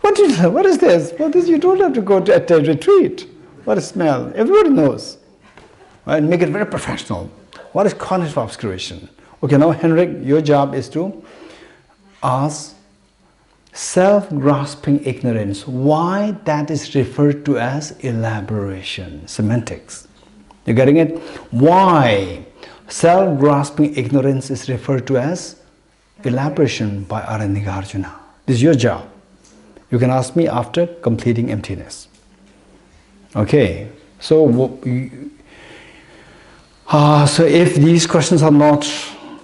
what is this? Well, this you don't have to go to a retreat. What is smell? Everybody knows. Right? Make it very professional. What is cognitive obscuration? Okay, now Henrik, your job is to ask self-grasping ignorance, why that is referred to as elaboration, semantics. You getting it? Why self-grasping ignorance is referred to as elaboration by Aranyika. This is your job. You can ask me after completing emptiness. Okay, so so if these questions are not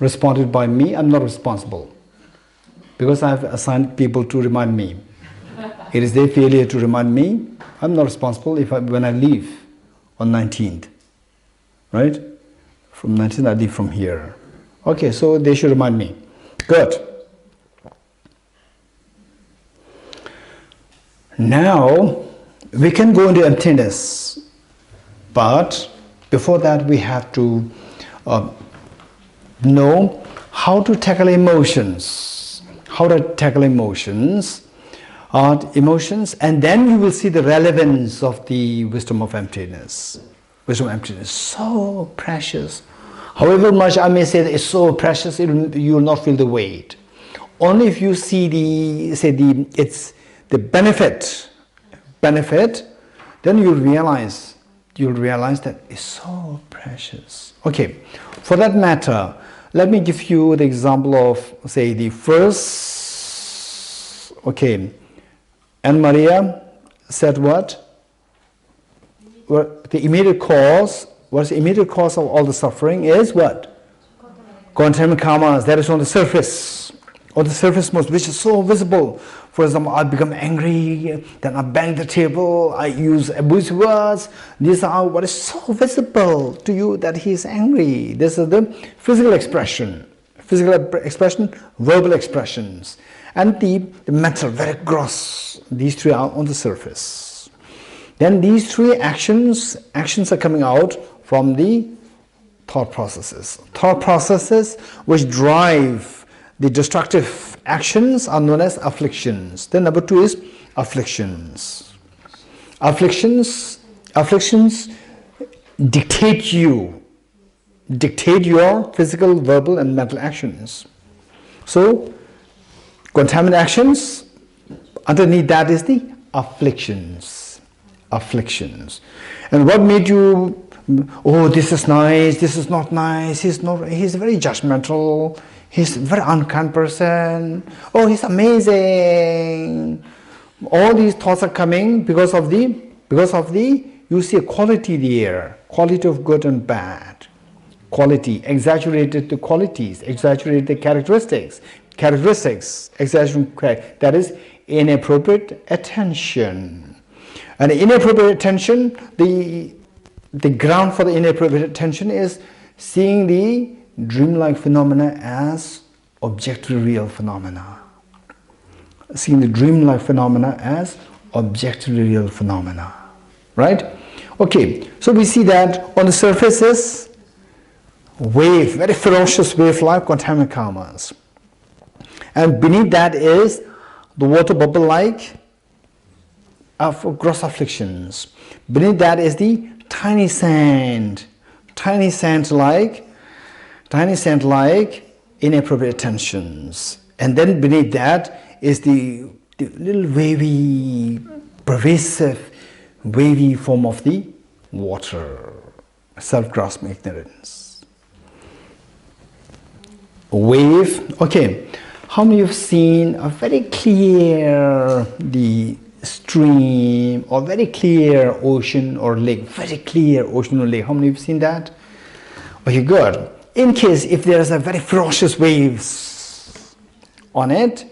responded by me, I'm not responsible. Because I've assigned people to remind me. It is their failure to remind me. I'm not responsible when I leave on 19th. Right? From 19th I leave from here. Okay, so they should remind me. Good. Now, we can go into emptiness. But before that we have to know how to tackle emotions. How to tackle emotions, and then you will see the relevance of the wisdom of emptiness. Wisdom of emptiness, so precious. However much I may say that it's so precious, you will not feel the weight. Only if you see the benefit, then you'll realize that it's so precious. Okay, for that matter, let me give you the example of, say, the first, okay, Anne Maria said what? Well, the immediate cause, what's the immediate cause of all the suffering is what? Contaminated karmas, that is on the surface. On the surface most, which is so visible. For example, I become angry, then I bang the table, I use abusive words. These are what is so visible to you that he is angry. This is the physical expression. Physical expression, verbal expressions. And the mental, very gross. These three are on the surface. Then these three actions are coming out from the thought processes. Thought processes which drive the destructive actions are known as afflictions. Then number 2 is afflictions. Afflictions dictate your physical, verbal and mental actions. So contaminant actions, underneath that is the afflictions. And what made you, oh, this is nice, this is not nice, he's very judgmental, he's a very unkind person, oh, he's amazing. All these thoughts are coming because of the, you see a quality there, quality of good and bad. Quality, exaggerated the qualities, exaggerated the characteristics, exaggeration, that is inappropriate attention. And inappropriate attention, the ground for the inappropriate attention is seeing the dreamlike phenomena as objectively real phenomena. Seeing the dreamlike phenomena as objectively real phenomena. Right? Okay, so we see that on the surface is wave, very ferocious wave-like contaminant karmas. And beneath that is the water bubble-like of gross afflictions. Beneath that is the tiny sand-like inappropriate attentions. And then beneath that is the little wavy, pervasive, wavy form of the water, self-grasping ignorance. Wave, okay. How many of you have seen a very clear the stream or very clear ocean or lake? Very clear ocean or lake. How many of you have seen that? Okay, good. In case if there's a very ferocious waves on it,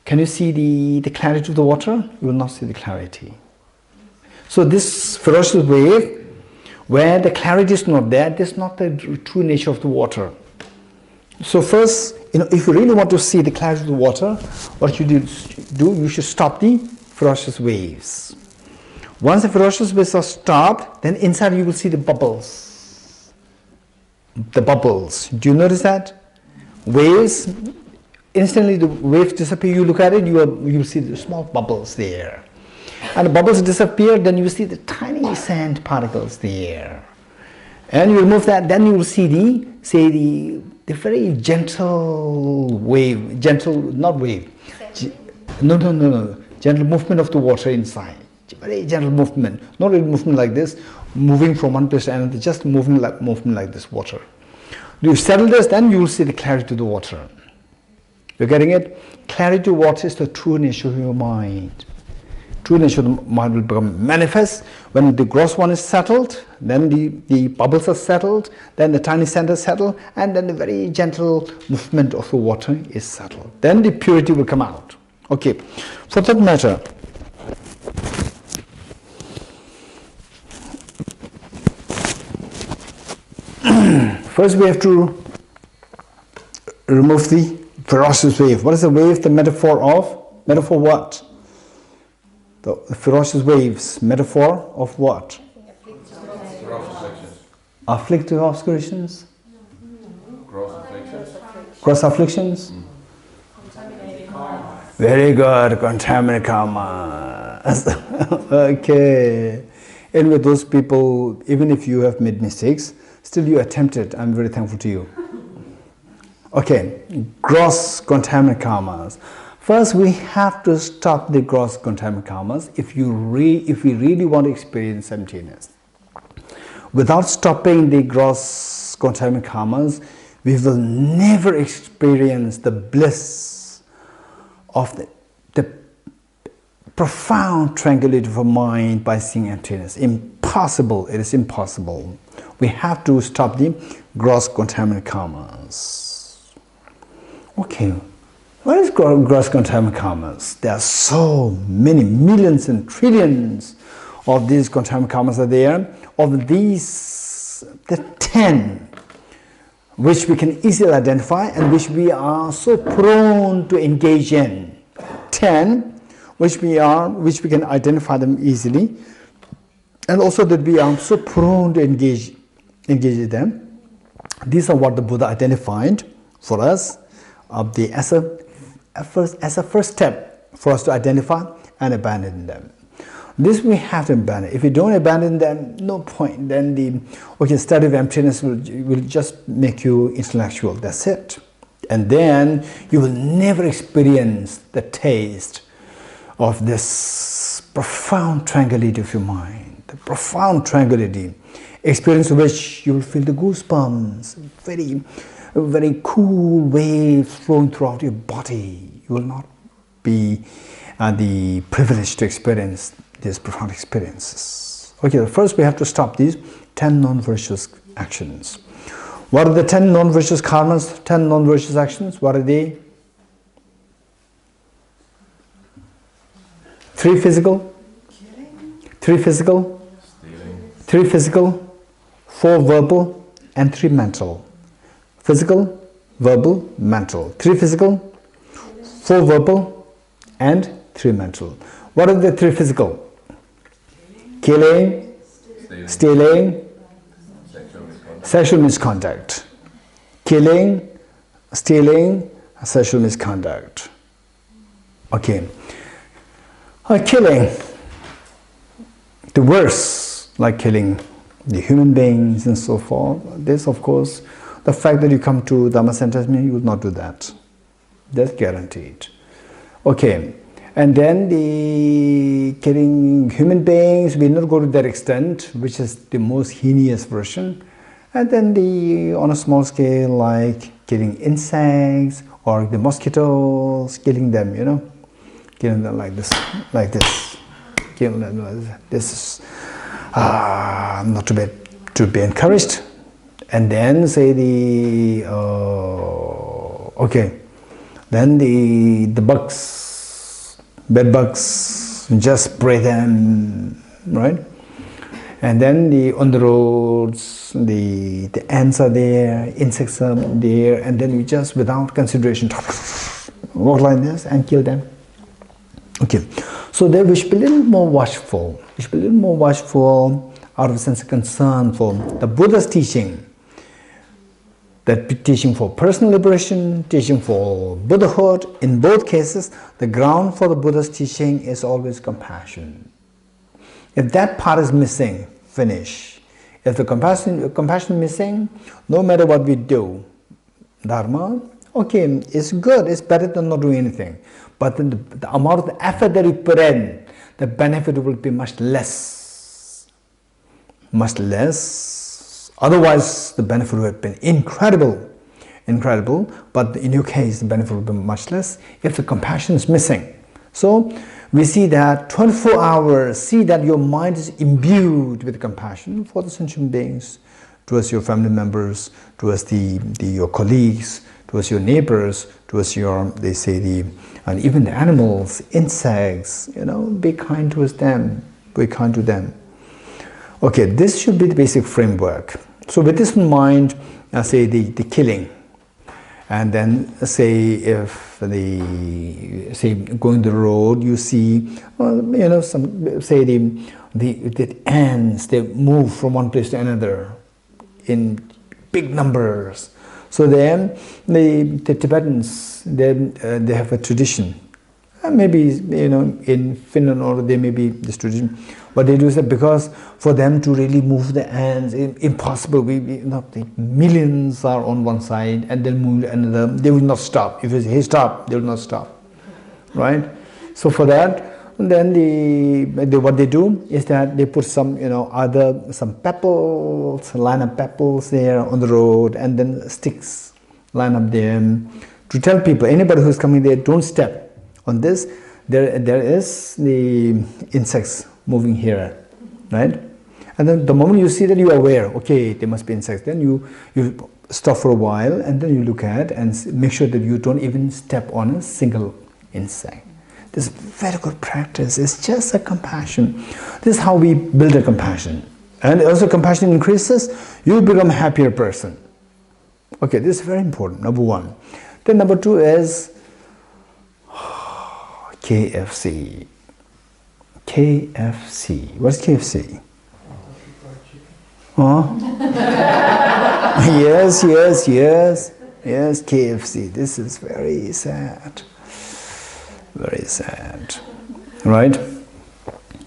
can you see the clarity of the water? You will not see the clarity. So this ferocious wave, where the clarity is not there, this is not the true nature of the water. So first, if you really want to see the clarity of the water, what you do, you should stop the ferocious waves. Once the ferocious waves are stopped, then inside you will see the bubbles. The bubbles. Do you notice that? Waves, instantly the waves disappear, you look at it, you see the small bubbles there. And the bubbles disappear, then you see the tiny sand particles there. And you remove that, then you will see the very gentle wave, not wave, gentle movement of the water inside. Very gentle movement, not really movement like this, moving from one place to another, just movement like this water. You settle this, then you will see the clarity of the water. You're getting it? Clarity of water is the true nature of your mind. True nature of the mind will become manifest when the gross one is settled, then the bubbles are settled, then the tiny center settled, and then the very gentle movement of the water is settled. Then the purity will come out. Okay, for that matter, first we have to remove the ferocious wave. What is the wave the metaphor of? Metaphor what? The ferocious waves, metaphor of what? Afflictive obscurations? Gross afflictions? Very good, contaminated karma. Okay. And with those people, even if you have made mistakes, still you attempted. I'm very thankful to you. Okay, gross contaminated karmas. First, we have to stop the gross contaminated karmas if we really want to experience emptiness. Without stopping the gross contaminated karmas, we will never experience the bliss of the profound tranquility of our mind by seeing emptiness. Impossible, it is impossible. We have to stop the gross contaminated karmas. Okay. What is gross contaminated karmas? There are so many millions and trillions of these contaminated karmas are there. Of these, the 10 which we can easily identify and which we are so prone to engage in. 10 which we can identify them easily, and also that we are so prone to engage in them. These are what the Buddha identified for us as a first step for us to identify and abandon them. This we have to abandon. If we don't abandon them, no point. Then the study of emptiness will just make you intellectual. That's it. And then you will never experience the taste of this profound tranquility of your mind. The profound tranquility, experience of which you will feel the goosebumps, very cool waves flowing throughout your body. You will not be the privilege to experience these profound experiences. Okay, first we have to stop these 10 non-virtuous actions. What are the 10 non-virtuous karmas, 10 non-virtuous actions? What are they? 3 physical, 3 physical, 3 physical, 4 verbal, and 3 mental. Physical, verbal, mental. 3 physical, 4 verbal, and 3 mental. What are the 3 physical? Killing, stealing, sexual misconduct. Killing, stealing, sexual misconduct. Okay. Killing, the worst, like killing the human beings and so forth. This, of course, the fact that you come to Dhamma centers means you will not do that. That's guaranteed. Okay. And then the killing human beings, we will not go to that extent, which is the most heinous version. And then on a small scale, like killing insects or the mosquitoes, killing them, killing them like this, killing them like this. This is not to be encouraged. And then say then the bugs, bed bugs, just spray them, right? And then on the roads, the ants are there, insects are there, and then you just, without consideration, walk like this and kill them. Okay, so there we should be a little more watchful. We should be a little more watchful out of a sense of concern for the Buddha's teaching. That teaching for personal liberation, teaching for Buddhahood. In both cases, the ground for the Buddha's teaching is always compassion. If that part is missing, finish. If the compassion missing, no matter what we do, Dharma, okay, it's good, it's better than not doing anything. But then the amount of the effort that you put in, the benefit will be much less. Much less. Otherwise, the benefit would have been incredible, but in your case, the benefit would be much less if the compassion is missing. So, we see that 24 hours, see that your mind is imbued with compassion for the sentient beings, towards your family members, towards your colleagues, towards your neighbors, towards and even the animals, insects, be kind towards them, be kind to them. Okay, this should be the basic framework. So with this in mind, say the killing, and then say if going the road, you see, the ants, they move from one place to another in big numbers. So then the Tibetans, they have a tradition. Maybe in Finland or there may be this tradition, but they do that because for them to really move the ants, impossible. The millions are on one side and then move another. They will not stop. If you say, hey, stop, they will not stop, right? So for that, then what they do is that they put some some pebbles, line up pebbles there on the road, and then sticks line up there to tell people, anybody who's coming there, don't step on this. There is the insects moving here, right? And then the moment you see that, you are aware, okay, there must be insects. Then you stop for a while, and then you look at and make sure that you don't even step on a single insect. This is very good practice. It's just a compassion. This is how we build a compassion. And also compassion increases, you become a happier person. Okay, this is very important, number one. Then number two is KFC. KFC. What's KFC? Huh? Yes, KFC. This is very sad. Very sad. Right?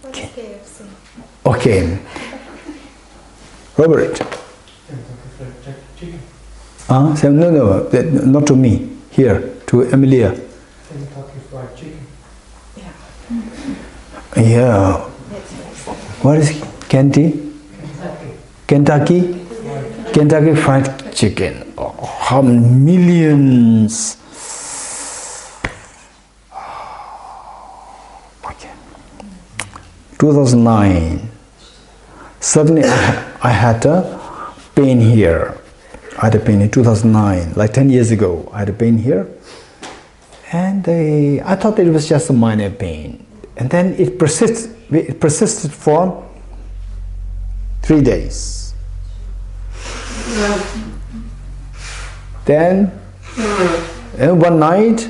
What's KFC? Okay. Robert. So no, not to me. Here, to Emilia. Kentucky Fried Chicken. Yeah. What is Kentucky? Kentucky Fried Chicken. Oh, how millions. Okay. 2009. Suddenly I had a pain here. I had a pain in 2009, like 10 years ago. I had a pain here. And I thought that it was just a minor pain. And then it persisted for 3 days. Then one night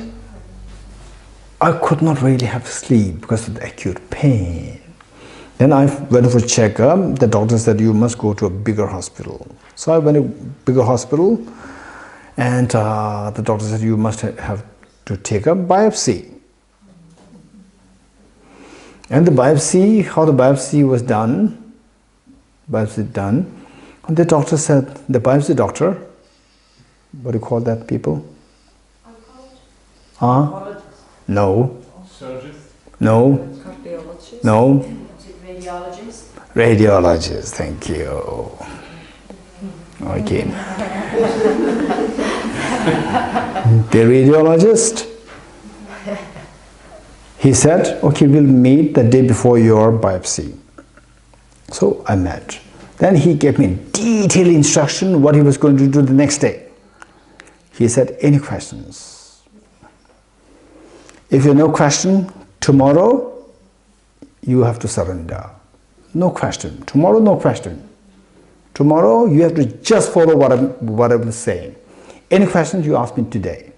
I could not really have sleep because of the acute pain. Then I went for a checkup. The doctor said you must go to a bigger hospital. So I went to a bigger hospital, and the doctor said you must have to take a biopsy. And the biopsy, how the biopsy was done, and the doctor said, the biopsy doctor, what do you call that people? No. Surgeon? No. Cardiologist? No. Radiologist? Radiologist, thank you. Okay. The radiologist, he said, okay, we'll meet the day before your biopsy. So I met. Then he gave me detailed instruction what he was going to do the next day. He said, any questions? If you have no question, tomorrow you have to surrender. No question. Tomorrow, no question. Tomorrow you have to just follow what I was saying. Any questions, you ask me today.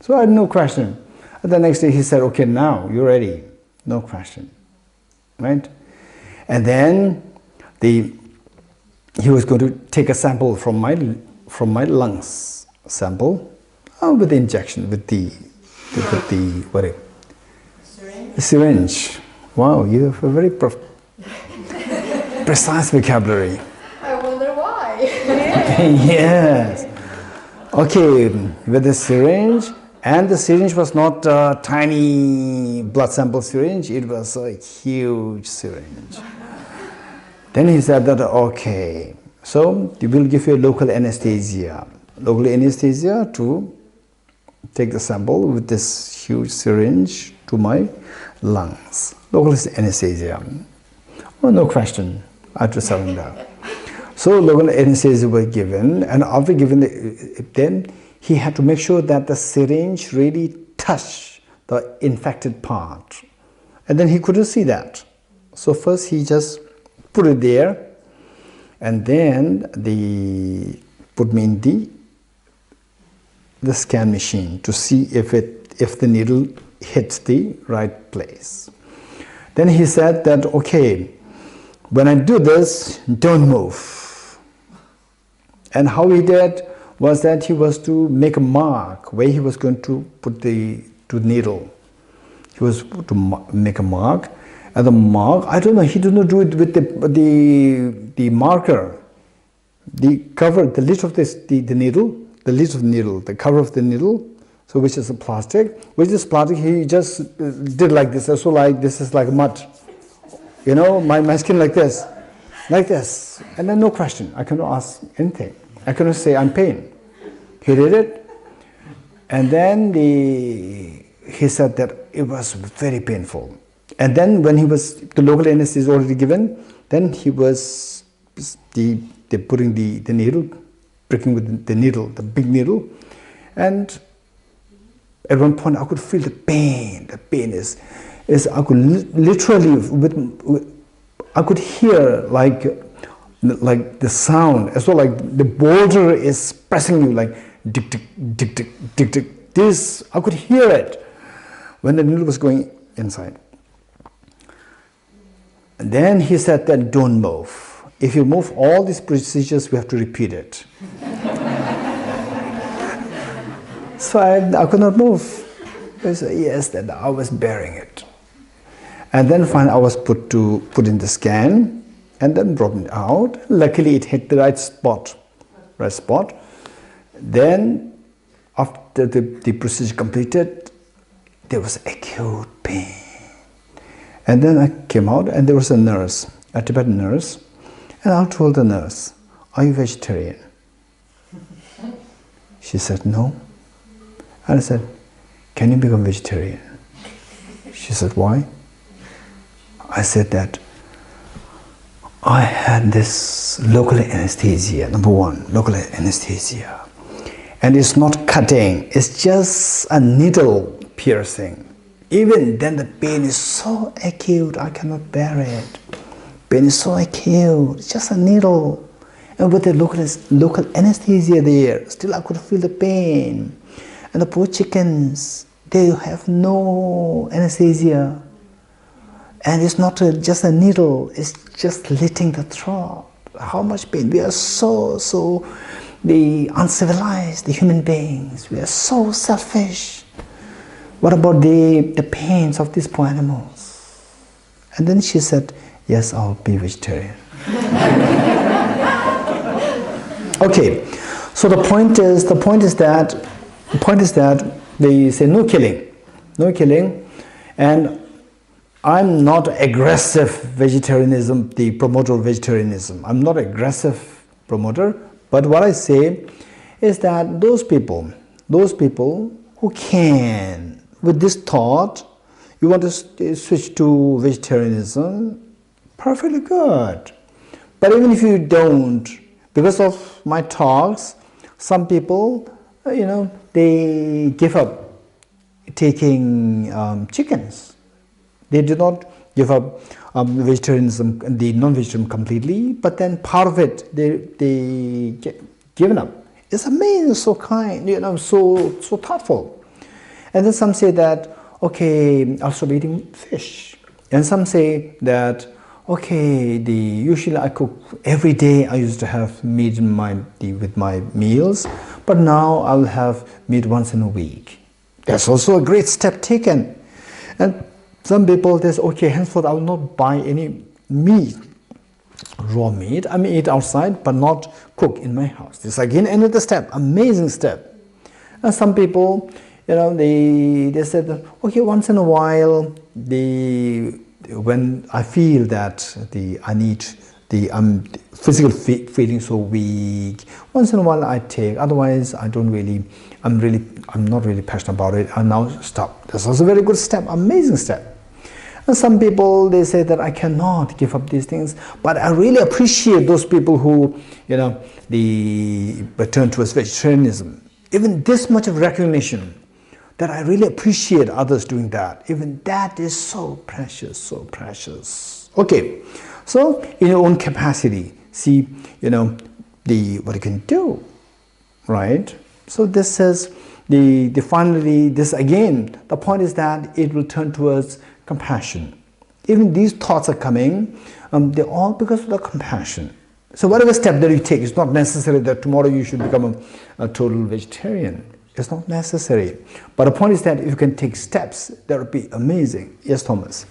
So I had no question. And the next day he said, okay, now you're ready. No question. Right? And then he was going to take a sample from my lungs sample with the injection, with the syringe. Wow, you have a very precise vocabulary. I wonder why. Yes. Okay, with the syringe, and the syringe was not a tiny blood sample syringe, it was a huge syringe. Then he said that, okay, so we will give you a local anesthesia. Local anesthesia to take the sample with this huge syringe to my lungs. Local anesthesia. Oh, no question. I had to surrender. So local anesthesia was given, and after giving then he had to make sure that the syringe really touched the infected part. And then he couldn't see that. So first he just put it there, and then put me in the scan machine to see if the needle hits the right place. Then he said that, okay, when I do this, don't move. And how he did was that he was to make a mark where he was going to put the needle. He was to make a mark, and the mark, I don't know, he did not do it with the marker, the cover, the lid of the needle, the lid of the needle, the cover of the needle, so which is a plastic. With this plastic, he just did like this. So like this is like mud, you know, my skin like this, and then no question. I cannot ask anything. I cannot say I'm pain. He did it, and then he said that it was very painful. And then when the local anesthesia already given, then he was putting the needle, pricking with the needle, the big needle, and at one point I could feel the pain. The pain is I could literally I could hear like the sound, as well, like the boulder is pressing you, like tick tick tick tick tick tick. This I could hear it when the needle was going inside. And then he said that don't move. If you move, all these procedures we have to repeat it. So I could not move. I said yes, that I was bearing it. And then finally I was put in the scan, and then brought it out. Luckily it hit the right spot. Then after the procedure completed, there was acute pain. And then I came out, and there was a nurse, a Tibetan nurse, and I told the nurse, are you vegetarian? She said, no. And I said, can you become vegetarian? She said, why? I said that I had this local anesthesia, number one, local anesthesia. And it's not cutting, it's just a needle piercing. Even then the pain is so acute, I cannot bear it. Pain is so acute, it's just a needle. And with the local anesthesia there, still I could feel the pain. And the poor chickens, they have no anesthesia. And it's not just a needle, it's just slitting the throat. How much pain? We are so the uncivilized, the human beings. We are so selfish. What about the pains of these poor animals? And then she said, yes, I'll be vegetarian. Okay, so the point is that they say no killing, and I'm not aggressive vegetarianism, the promoter of vegetarianism. I'm not aggressive promoter, but what I say is that those people who can, with this thought, you want to switch to vegetarianism, perfectly good. But even if you don't, because of my talks, some people, they give up taking chickens. They do not give up vegetarianism, the non-vegetarianism completely, but then part of it they given up. It's amazing, so kind, so thoughtful. And then some say that, okay, I'll stop eating fish. And some say that, okay, usually I cook every day. I used to have meat with my meals, but now I'll have meat once in a week. That's also a great step taken. And some people, they say, okay, henceforth I will not buy any meat, raw meat. I may eat outside, but not cook in my house. This is again another step, amazing step. And some people, they said, okay, once in a while, when I feel that I'm physical feeling so weak, once in a while I take. Otherwise, I don't really. I'm not really passionate about it. I now stop. That's also a very good step, amazing step. And some people, they say that I cannot give up these things, but I really appreciate those people who, they turn towards vegetarianism. Even this much of recognition, that I really appreciate others doing that. Even that is so precious, so precious. Okay, so in your own capacity, see, what you can do, right? So this is finally, this again, the point is that it will turn towards compassion. Even these thoughts are coming, they're all because of the compassion. So whatever step that you take, it's not necessary that tomorrow you should become a total vegetarian. It's not necessary. But the point is that if you can take steps, that would be amazing. Yes, Thomas?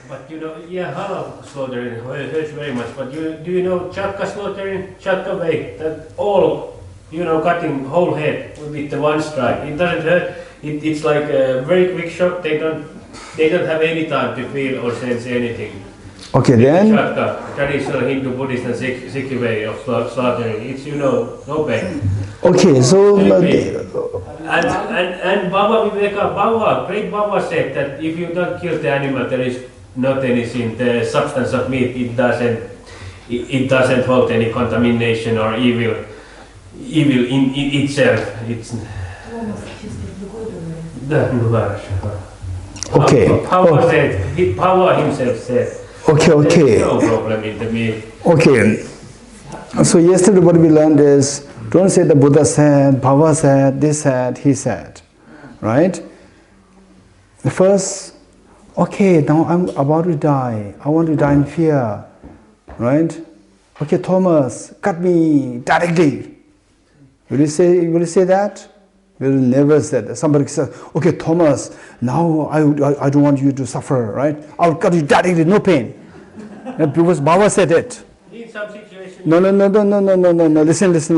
But halal slaughtering hurts very much. But do you know chakka slaughtering, chakka way, that all, cutting whole head with the one strike. It doesn't hurt. It's like a very quick shock. They don't have any time to feel or sense anything. Okay, then. Chakka, traditional Hindu, Buddhist, and Sikh way of slaughtering. It's no pain. Okay, so. And Baba Viveka, great Baba said that if you don't kill the animal, there is not anything. The substance of meat, it doesn't hold any contamination or evil in itself. It's okay. Baba himself said. Okay. There's no problem in the meat. Okay. So yesterday what we learned is, don't say the Buddha said, Baba said, this said, he said, right? The first, okay, now I'm about to die. I want to die in fear, right? Okay, Thomas, cut me directly. Will you say that? We will never say that. Somebody says, okay, Thomas, now I don't want you to suffer, right? I'll cut you directly, no pain. Because Baba said it. In some situations. No.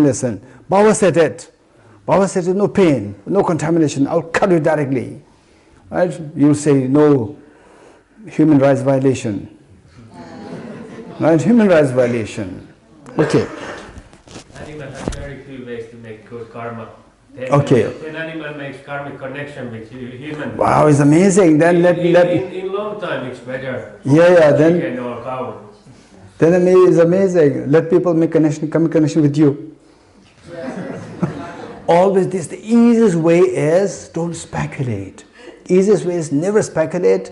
Listen. Baba said it. Baba said it, no pain, no contamination. I'll cut you directly. Right? You'll say, no, human rights violation. Right? Human rights violation. Okay. Animal has very few ways to make good karma. Okay. An animal makes karmic connection with human. Wow, it's amazing. Then in long time it's better. Yeah. Then chicken or cow. Then it's amazing. Let people make come in connection with you. Always this. The easiest way is don't speculate. Easiest way is never speculate.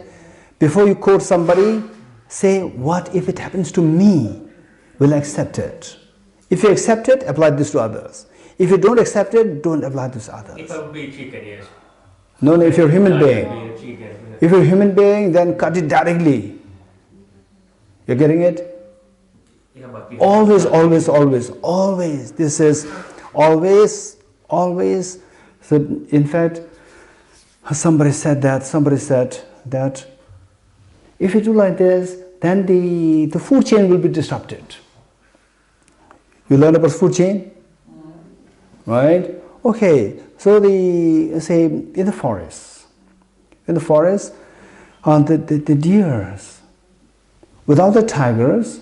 Before you quote somebody, say, what if it happens to me? Will I accept it? If you accept it, apply this to others. If you don't accept it, don't apply this to others. If I would be chicken, yes. No, if you're a human being. If you're a human being, then cut it directly. You're getting it? Yeah, always. This is always. So in fact, somebody said that if you do like this, then the food chain will be disrupted. You learn about food chain? Right? Okay, so say in the forest, the deers, without the tigers,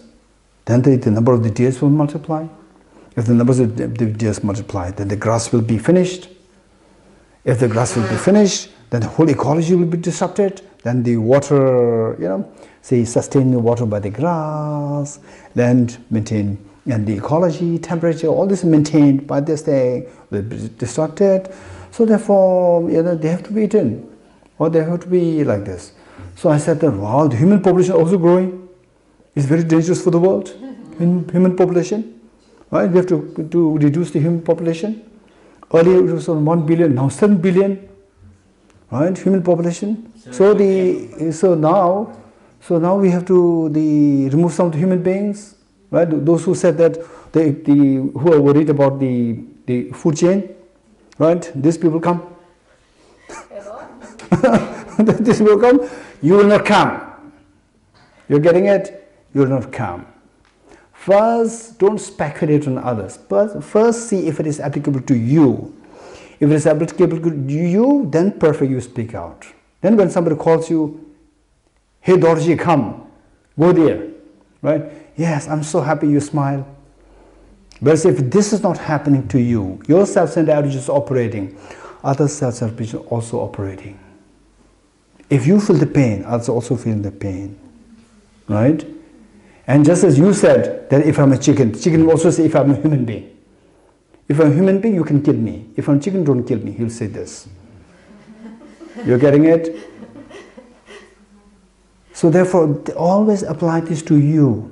then the number of the deers will multiply. If the numbers of the deers multiply, then the grass will be finished. If the grass will be finished, then the whole ecology will be disrupted. Then the water, say sustain the water by the grass, land maintain, and the ecology, temperature, all this maintained by this thing will be disrupted. So therefore, they have to be eaten, or they have to be like this. So I said that, wow, the human population also growing. It's very dangerous for the world, human population. Right? We have to reduce the human population. Earlier it was on 1 billion, now 7 billion. Right? Human population. So now we have to remove some of the human beings. Right? Those who said that who are worried about the food chain. Right? These people come. These people come. You will not come. You're getting it? You will not come. First, don't speculate on others. First, see if it is applicable to you. If it is applicable to you, then perfect, you speak out. Then when somebody calls you, hey Dorji, come, go there. Right? Yes, I'm so happy, you smile. Whereas if this is not happening to you, your self-centered attitude is operating, other self-centered attitude is also operating. If you feel the pain, others also feel the pain. Right? And just as you said that if I'm a chicken will also say if I'm a human being. If I'm a human being, you can kill me. If I'm a chicken, don't kill me. He'll say this. You're getting it? So therefore, always apply this to you.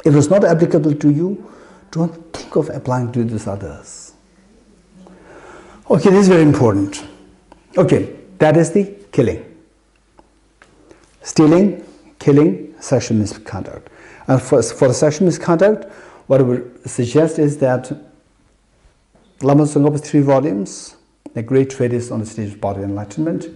If it's not applicable to you, don't think of applying to these others. Okay, this is very important. Okay, that is the killing. Stealing, killing, sexual misconduct. And for sexual misconduct, what I would suggest is that Lama Tsongkhapa's 3 volumes, the great treatise on the stage of bodily enlightenment,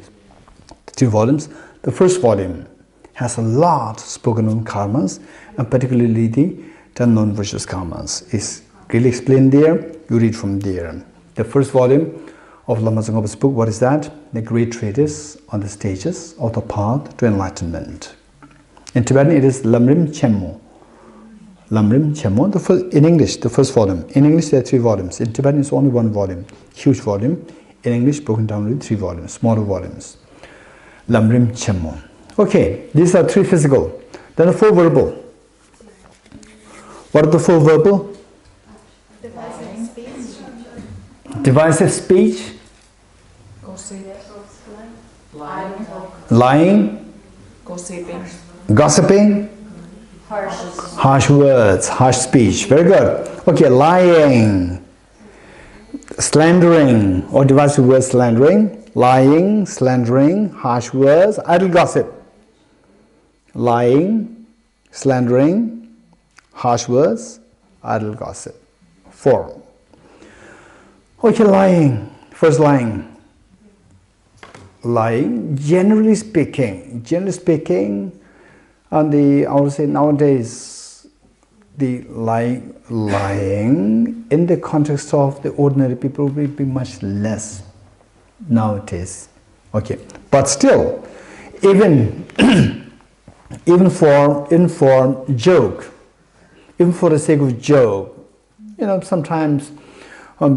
3 volumes. The first volume has a lot spoken on karmas, and particularly the 10 non-virtuous karmas. It's really explained there, you read from there. The first volume of Lama Tsongkhapa's book, what is that? The great treatise on the stages of the path to enlightenment. In Tibetan, it is Lamrim Chemmo. Lamrim Chemmo, in English, the first volume. In English, there are 3 volumes. In Tibetan, it's only 1 volume, huge volume. In English, broken down into 3 volumes, smaller volumes. Lamrim Chemmo. Okay, these are 3 physical. Then the 4 verbal. What are the 4 verbal? Divisive speech. Divisive speech. Lying. Gossiping. Harsh words, harsh speech. Very good. Okay, lying, slandering, or divisive words, slandering, lying, slandering, harsh words, idle gossip. Lying, slandering, harsh words, idle gossip. 4. Okay, lying. First, lying. Lying, generally speaking, and I would say nowadays, the lying in the context of the ordinary people will be much less nowadays. Okay, but still, even for informed joke, even for the sake of joke, sometimes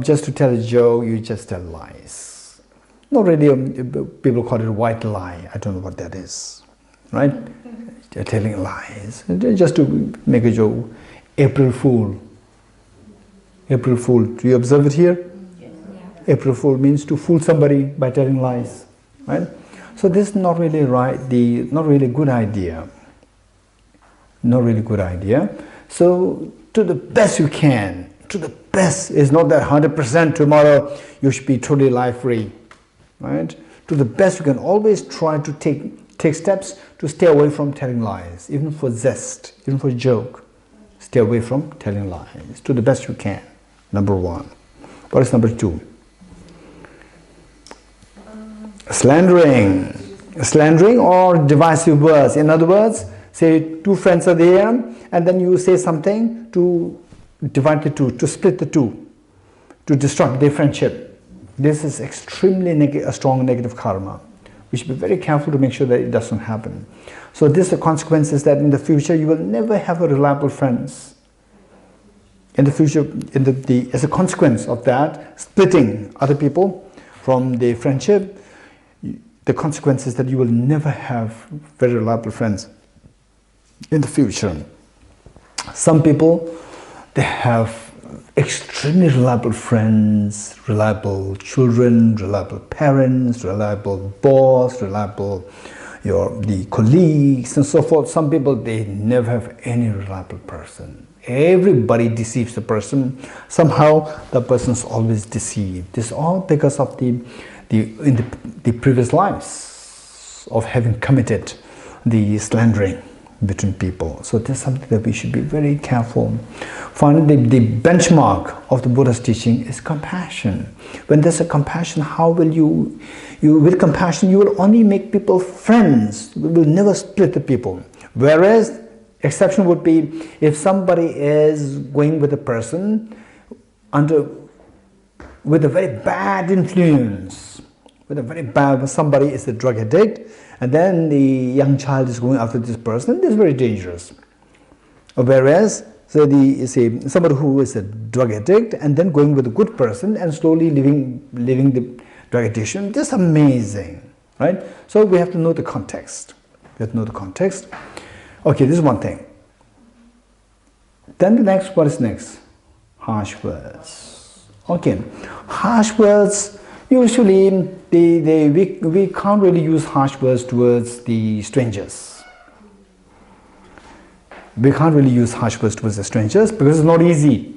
just to tell a joke, you just tell lies. Not really, people call it a white lie. I don't know what that is, right? They're telling lies, just to make a joke. April Fool. April Fool. Do you observe it here? Yes. Yeah. April Fool means to fool somebody by telling lies, right? So this is not really right. Not really good idea. Not really good idea. So to the best you can. To the best is not that 100% tomorrow you should be totally lie-free, right? To the best you can always try to take steps to stay away from telling lies, even for zest, even for joke. Stay away from telling lies to the best you can. Number 1. What is number 2? Slandering. Slandering or divisive words. In other words, say 2 friends are there, and then you say something to divide the 2, to split the 2, to disrupt their friendship. This is extremely a strong negative karma. We should be very careful to make sure that it doesn't happen. So this the consequence is that in the future you will never have a reliable friends. In the future, as a consequence of that, splitting other people from the friendship, the consequence is that you will never have very reliable friends in the future. Some people, they have extremely reliable friends, reliable children, reliable parents, reliable boss, reliable the colleagues and so forth. Some people, they never have any reliable person. Everybody deceives the person. Somehow the person's always deceived. This is all because of in the previous lives of having committed the slandering between people. So this is something that we should be very careful. Finally, the benchmark of the Buddha's teaching is compassion. When there's a compassion, how will you with compassion, you will only make people friends. You will never split the people. Whereas, exception would be if somebody is going with a person with a very bad influence, somebody is a drug addict, and then the young child is going after this person. This is very dangerous. Whereas, somebody who is a drug addict and then going with a good person and slowly leaving the drug addiction, this is amazing, right? So we have to know the context. We have to know the context. Okay, this is one thing. Then what is next? Harsh words. Okay, harsh words. Usually, we can't really use harsh words towards the strangers. We can't really use harsh words towards the strangers because it's not easy.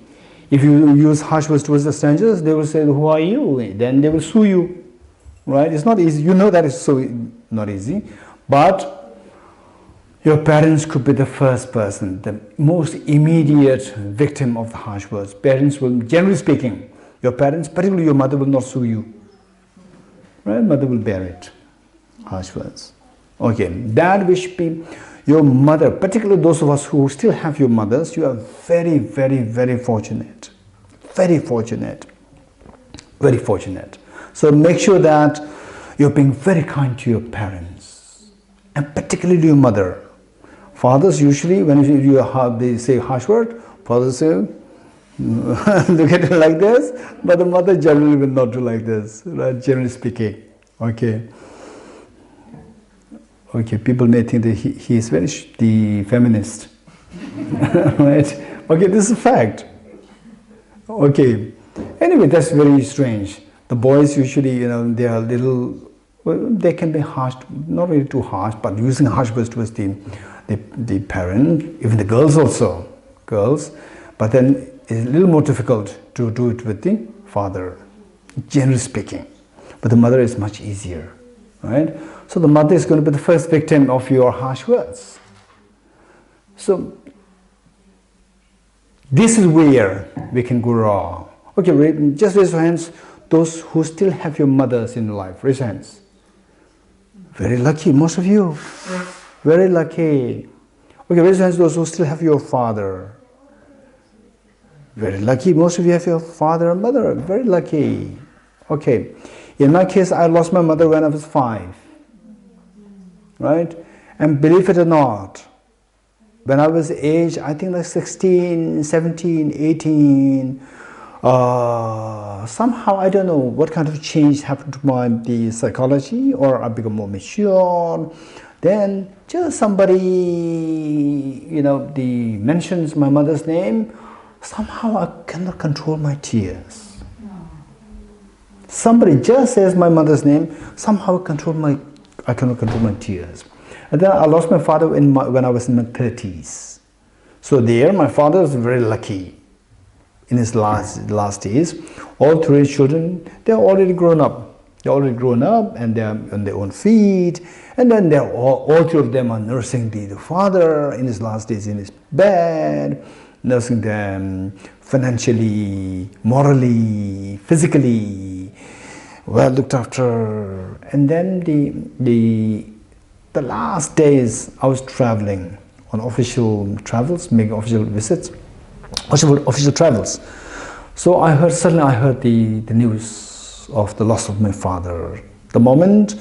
If you use harsh words towards the strangers, they will say, "Who are you?" Then they will sue you, right? It's not easy. You know that it's so not easy. But your parents could be the first person, the most immediate victim of the harsh words. Parents will, generally speaking, your parents, particularly your mother, will not sue you. Right? Mother will bear it. Harsh words. Okay, that which be your mother, particularly those of us who still have your mothers, you are very, very, very fortunate. Very fortunate. Very fortunate. So make sure that you're being very kind to your parents, and particularly to your mother. Fathers usually, when they say harsh word, fathers say, look at it like this, but the mother generally will not do like this, right? Generally speaking. Okay. Okay, people may think that he is very the feminist. Right? Okay, this is a fact. Okay. Anyway, that's very strange. The boys usually, they are little, well, they can be harsh, not really too harsh, but using harsh words towards the parent, even the girls also, but then it's a little more difficult to do it with the father, generally speaking. But the mother is much easier, right? So the mother is going to be the first victim of your harsh words. So this is where we can go wrong. Okay, just raise your hands, those who still have your mothers in life. Raise your hands. Very lucky, most of you. Very lucky. Okay, raise your hands, those who still have your father. Very lucky, most of you have your father and mother. Very lucky. Okay, in my case, I lost my mother when I was 5. Right? And believe it or not, when I was age, I think like 16, 17, 18, somehow I don't know what kind of change happened to the psychology, or I become more mature. Then just somebody, mentions my mother's name, somehow I cannot control my tears. Somebody just says my mother's name, somehow I cannot control my tears. And then I lost my father when I was in my 30s. So there, my father was very lucky in his last days. All 3 children, they're already grown up. They're already grown up and they're on their own feet. And then all 3 of them are nursing the father in his last days in his bed, nursing them financially, morally, physically, well looked after. And then the last days I was traveling on official travels, making official visits, official travels. So suddenly I heard the news of the loss of my father. The moment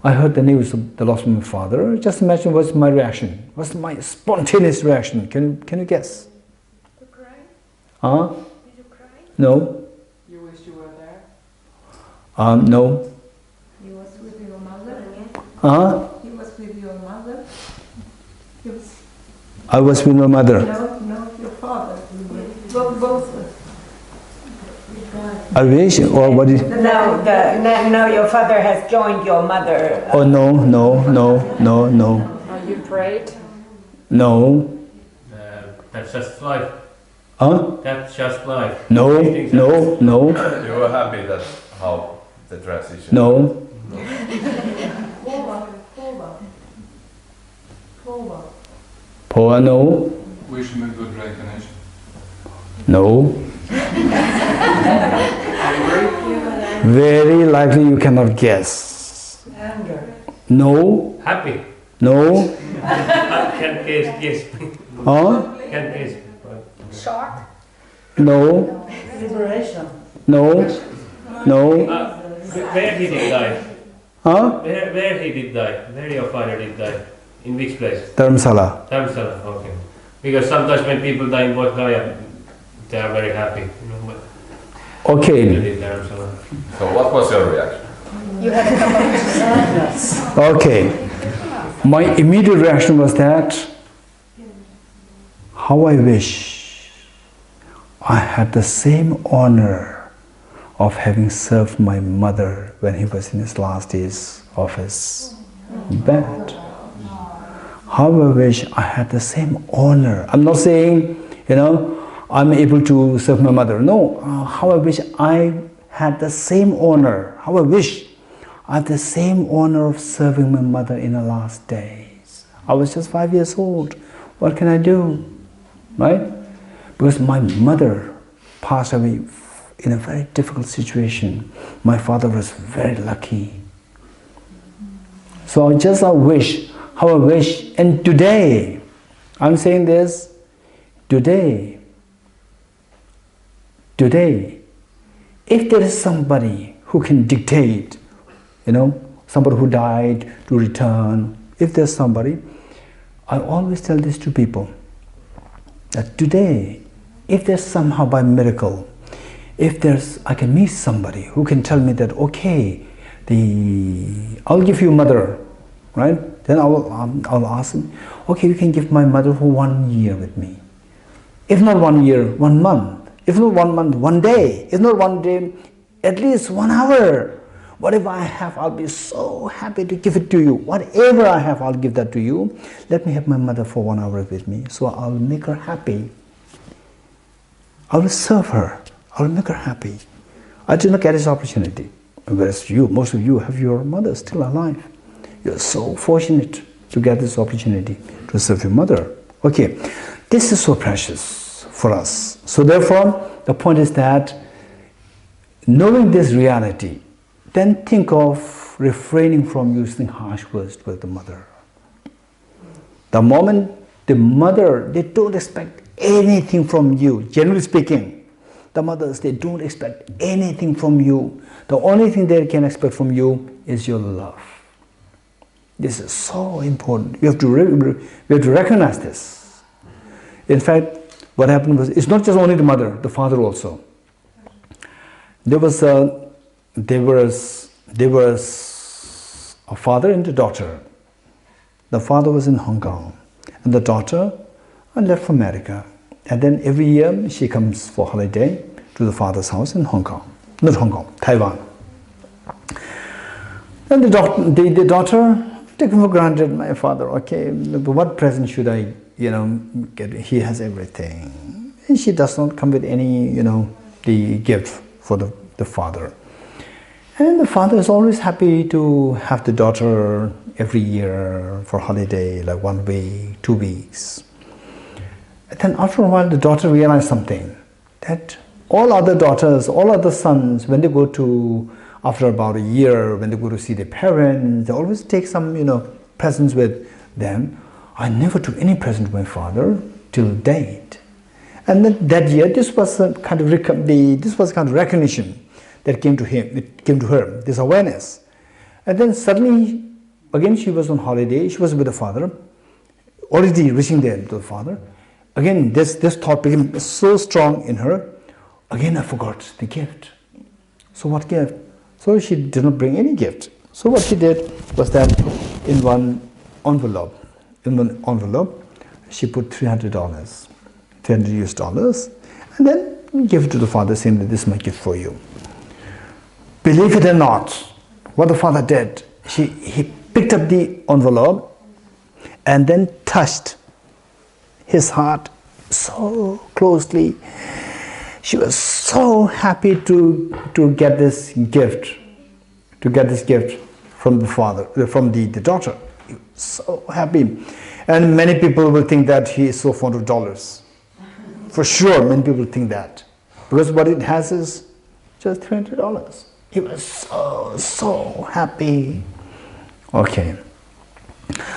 I heard the news of the loss of my father, just imagine what's my reaction. What's my spontaneous reaction? Can you guess? To cry? Huh? Did you cry? You wish you were there? No. You was with your mother? Huh? He was with your mother. He was, I was with my mother. no, your father. Both. Aberration, or what is? No, your father has joined your mother. Oh no. You prayed? No. That's just life. Huh? That's just life. No. You were happy that how the transition. No. Poa, no. Wish him a good reincarnation. No. Very likely you cannot guess. Anger. No. Happy. No. Can guess. Huh? Can guess. Short. No. Liberation. No. No. Where he did die? Huh? Where he did die? Where your father did die? In which place? Dharamsala. Dharamsala, okay. Because sometimes when people die in Bodh Gaya, they are very happy. You know, but Okay. they did Dharamsala. So what was your reaction? You had a couple of sadness. Okay. My immediate reaction was that, how I wish I had the same honor of having served my mother when he was in his last days of his bed. How I wish I had the same honor. I'm not saying, I'm able to serve my mother. No, how I wish I had the same honor. How I wish I had the same honor of serving my mother in her last days. I was just 5 years old. What can I do? Right? Because my mother passed away in a very difficult situation. My father was very lucky. So I wish, how I wish, and today, I'm saying this, today, if there is somebody who can dictate, somebody who died to return, if there's somebody, I always tell this to people, that today, if there's somehow by miracle, I can meet somebody who can tell me that, okay, I'll give you mother, right? Then I'll ask him, okay, you can give my mother for 1 year with me. If not 1 year, 1 month. If not 1 month, 1 day. If not 1 day, at least 1 hour. Whatever I have, I'll be so happy to give it to you. Whatever I have, I'll give that to you. Let me have my mother for 1 hour with me, so I'll make her happy. I will serve her. I will make her happy. I did not get this opportunity. Whereas most of you have your mother still alive. You're so fortunate to get this opportunity to serve your mother. Okay, this is so precious for us. So therefore, the point is that knowing this reality, then think of refraining from using harsh words with the mother. The moment the mother, they don't expect anything from you, generally speaking. The mothers, they don't expect anything from you. The only thing they can expect from you is your love. This is so important. We have to recognize this. In fact, what happened was, it's not just only the mother, the father also. There was a father and a daughter. The father was in Hong Kong, and the daughter left for America. And then every year she comes for holiday to the father's house in Hong Kong. Not Hong Kong, Taiwan. And the daughter taken for granted, my father, okay, what present should I, get? He has everything. And she does not come with any, the gift for the father. And the father is always happy to have the daughter every year for holiday, like 1 week, 2 weeks. And then after a while, the daughter realized something, that all other daughters, all other sons, when they go to, after about a year, when they go to see their parents, they always take some, presents with them. I never took any present to my father till date. And then that year, this was a kind of recognition that came to him, it came to her, this awareness. And then suddenly, again she was on holiday, she was with the father, already reaching there to the father. Again, this thought became so strong in her, again I forgot the gift. So what gift? So she did not bring any gift. So what she did was that in one envelope, she put $300, $300 US, and then gave it to the father, saying that this is my gift for you. Believe it or not, what the father did, he picked up the envelope and then touched his heart so closely. She was so happy to get this gift, from the father, from the daughter. He was so happy. And many people will think that he is so fond of dollars. For sure, many people think that. Because what it has is just $300. He was so happy. Okay.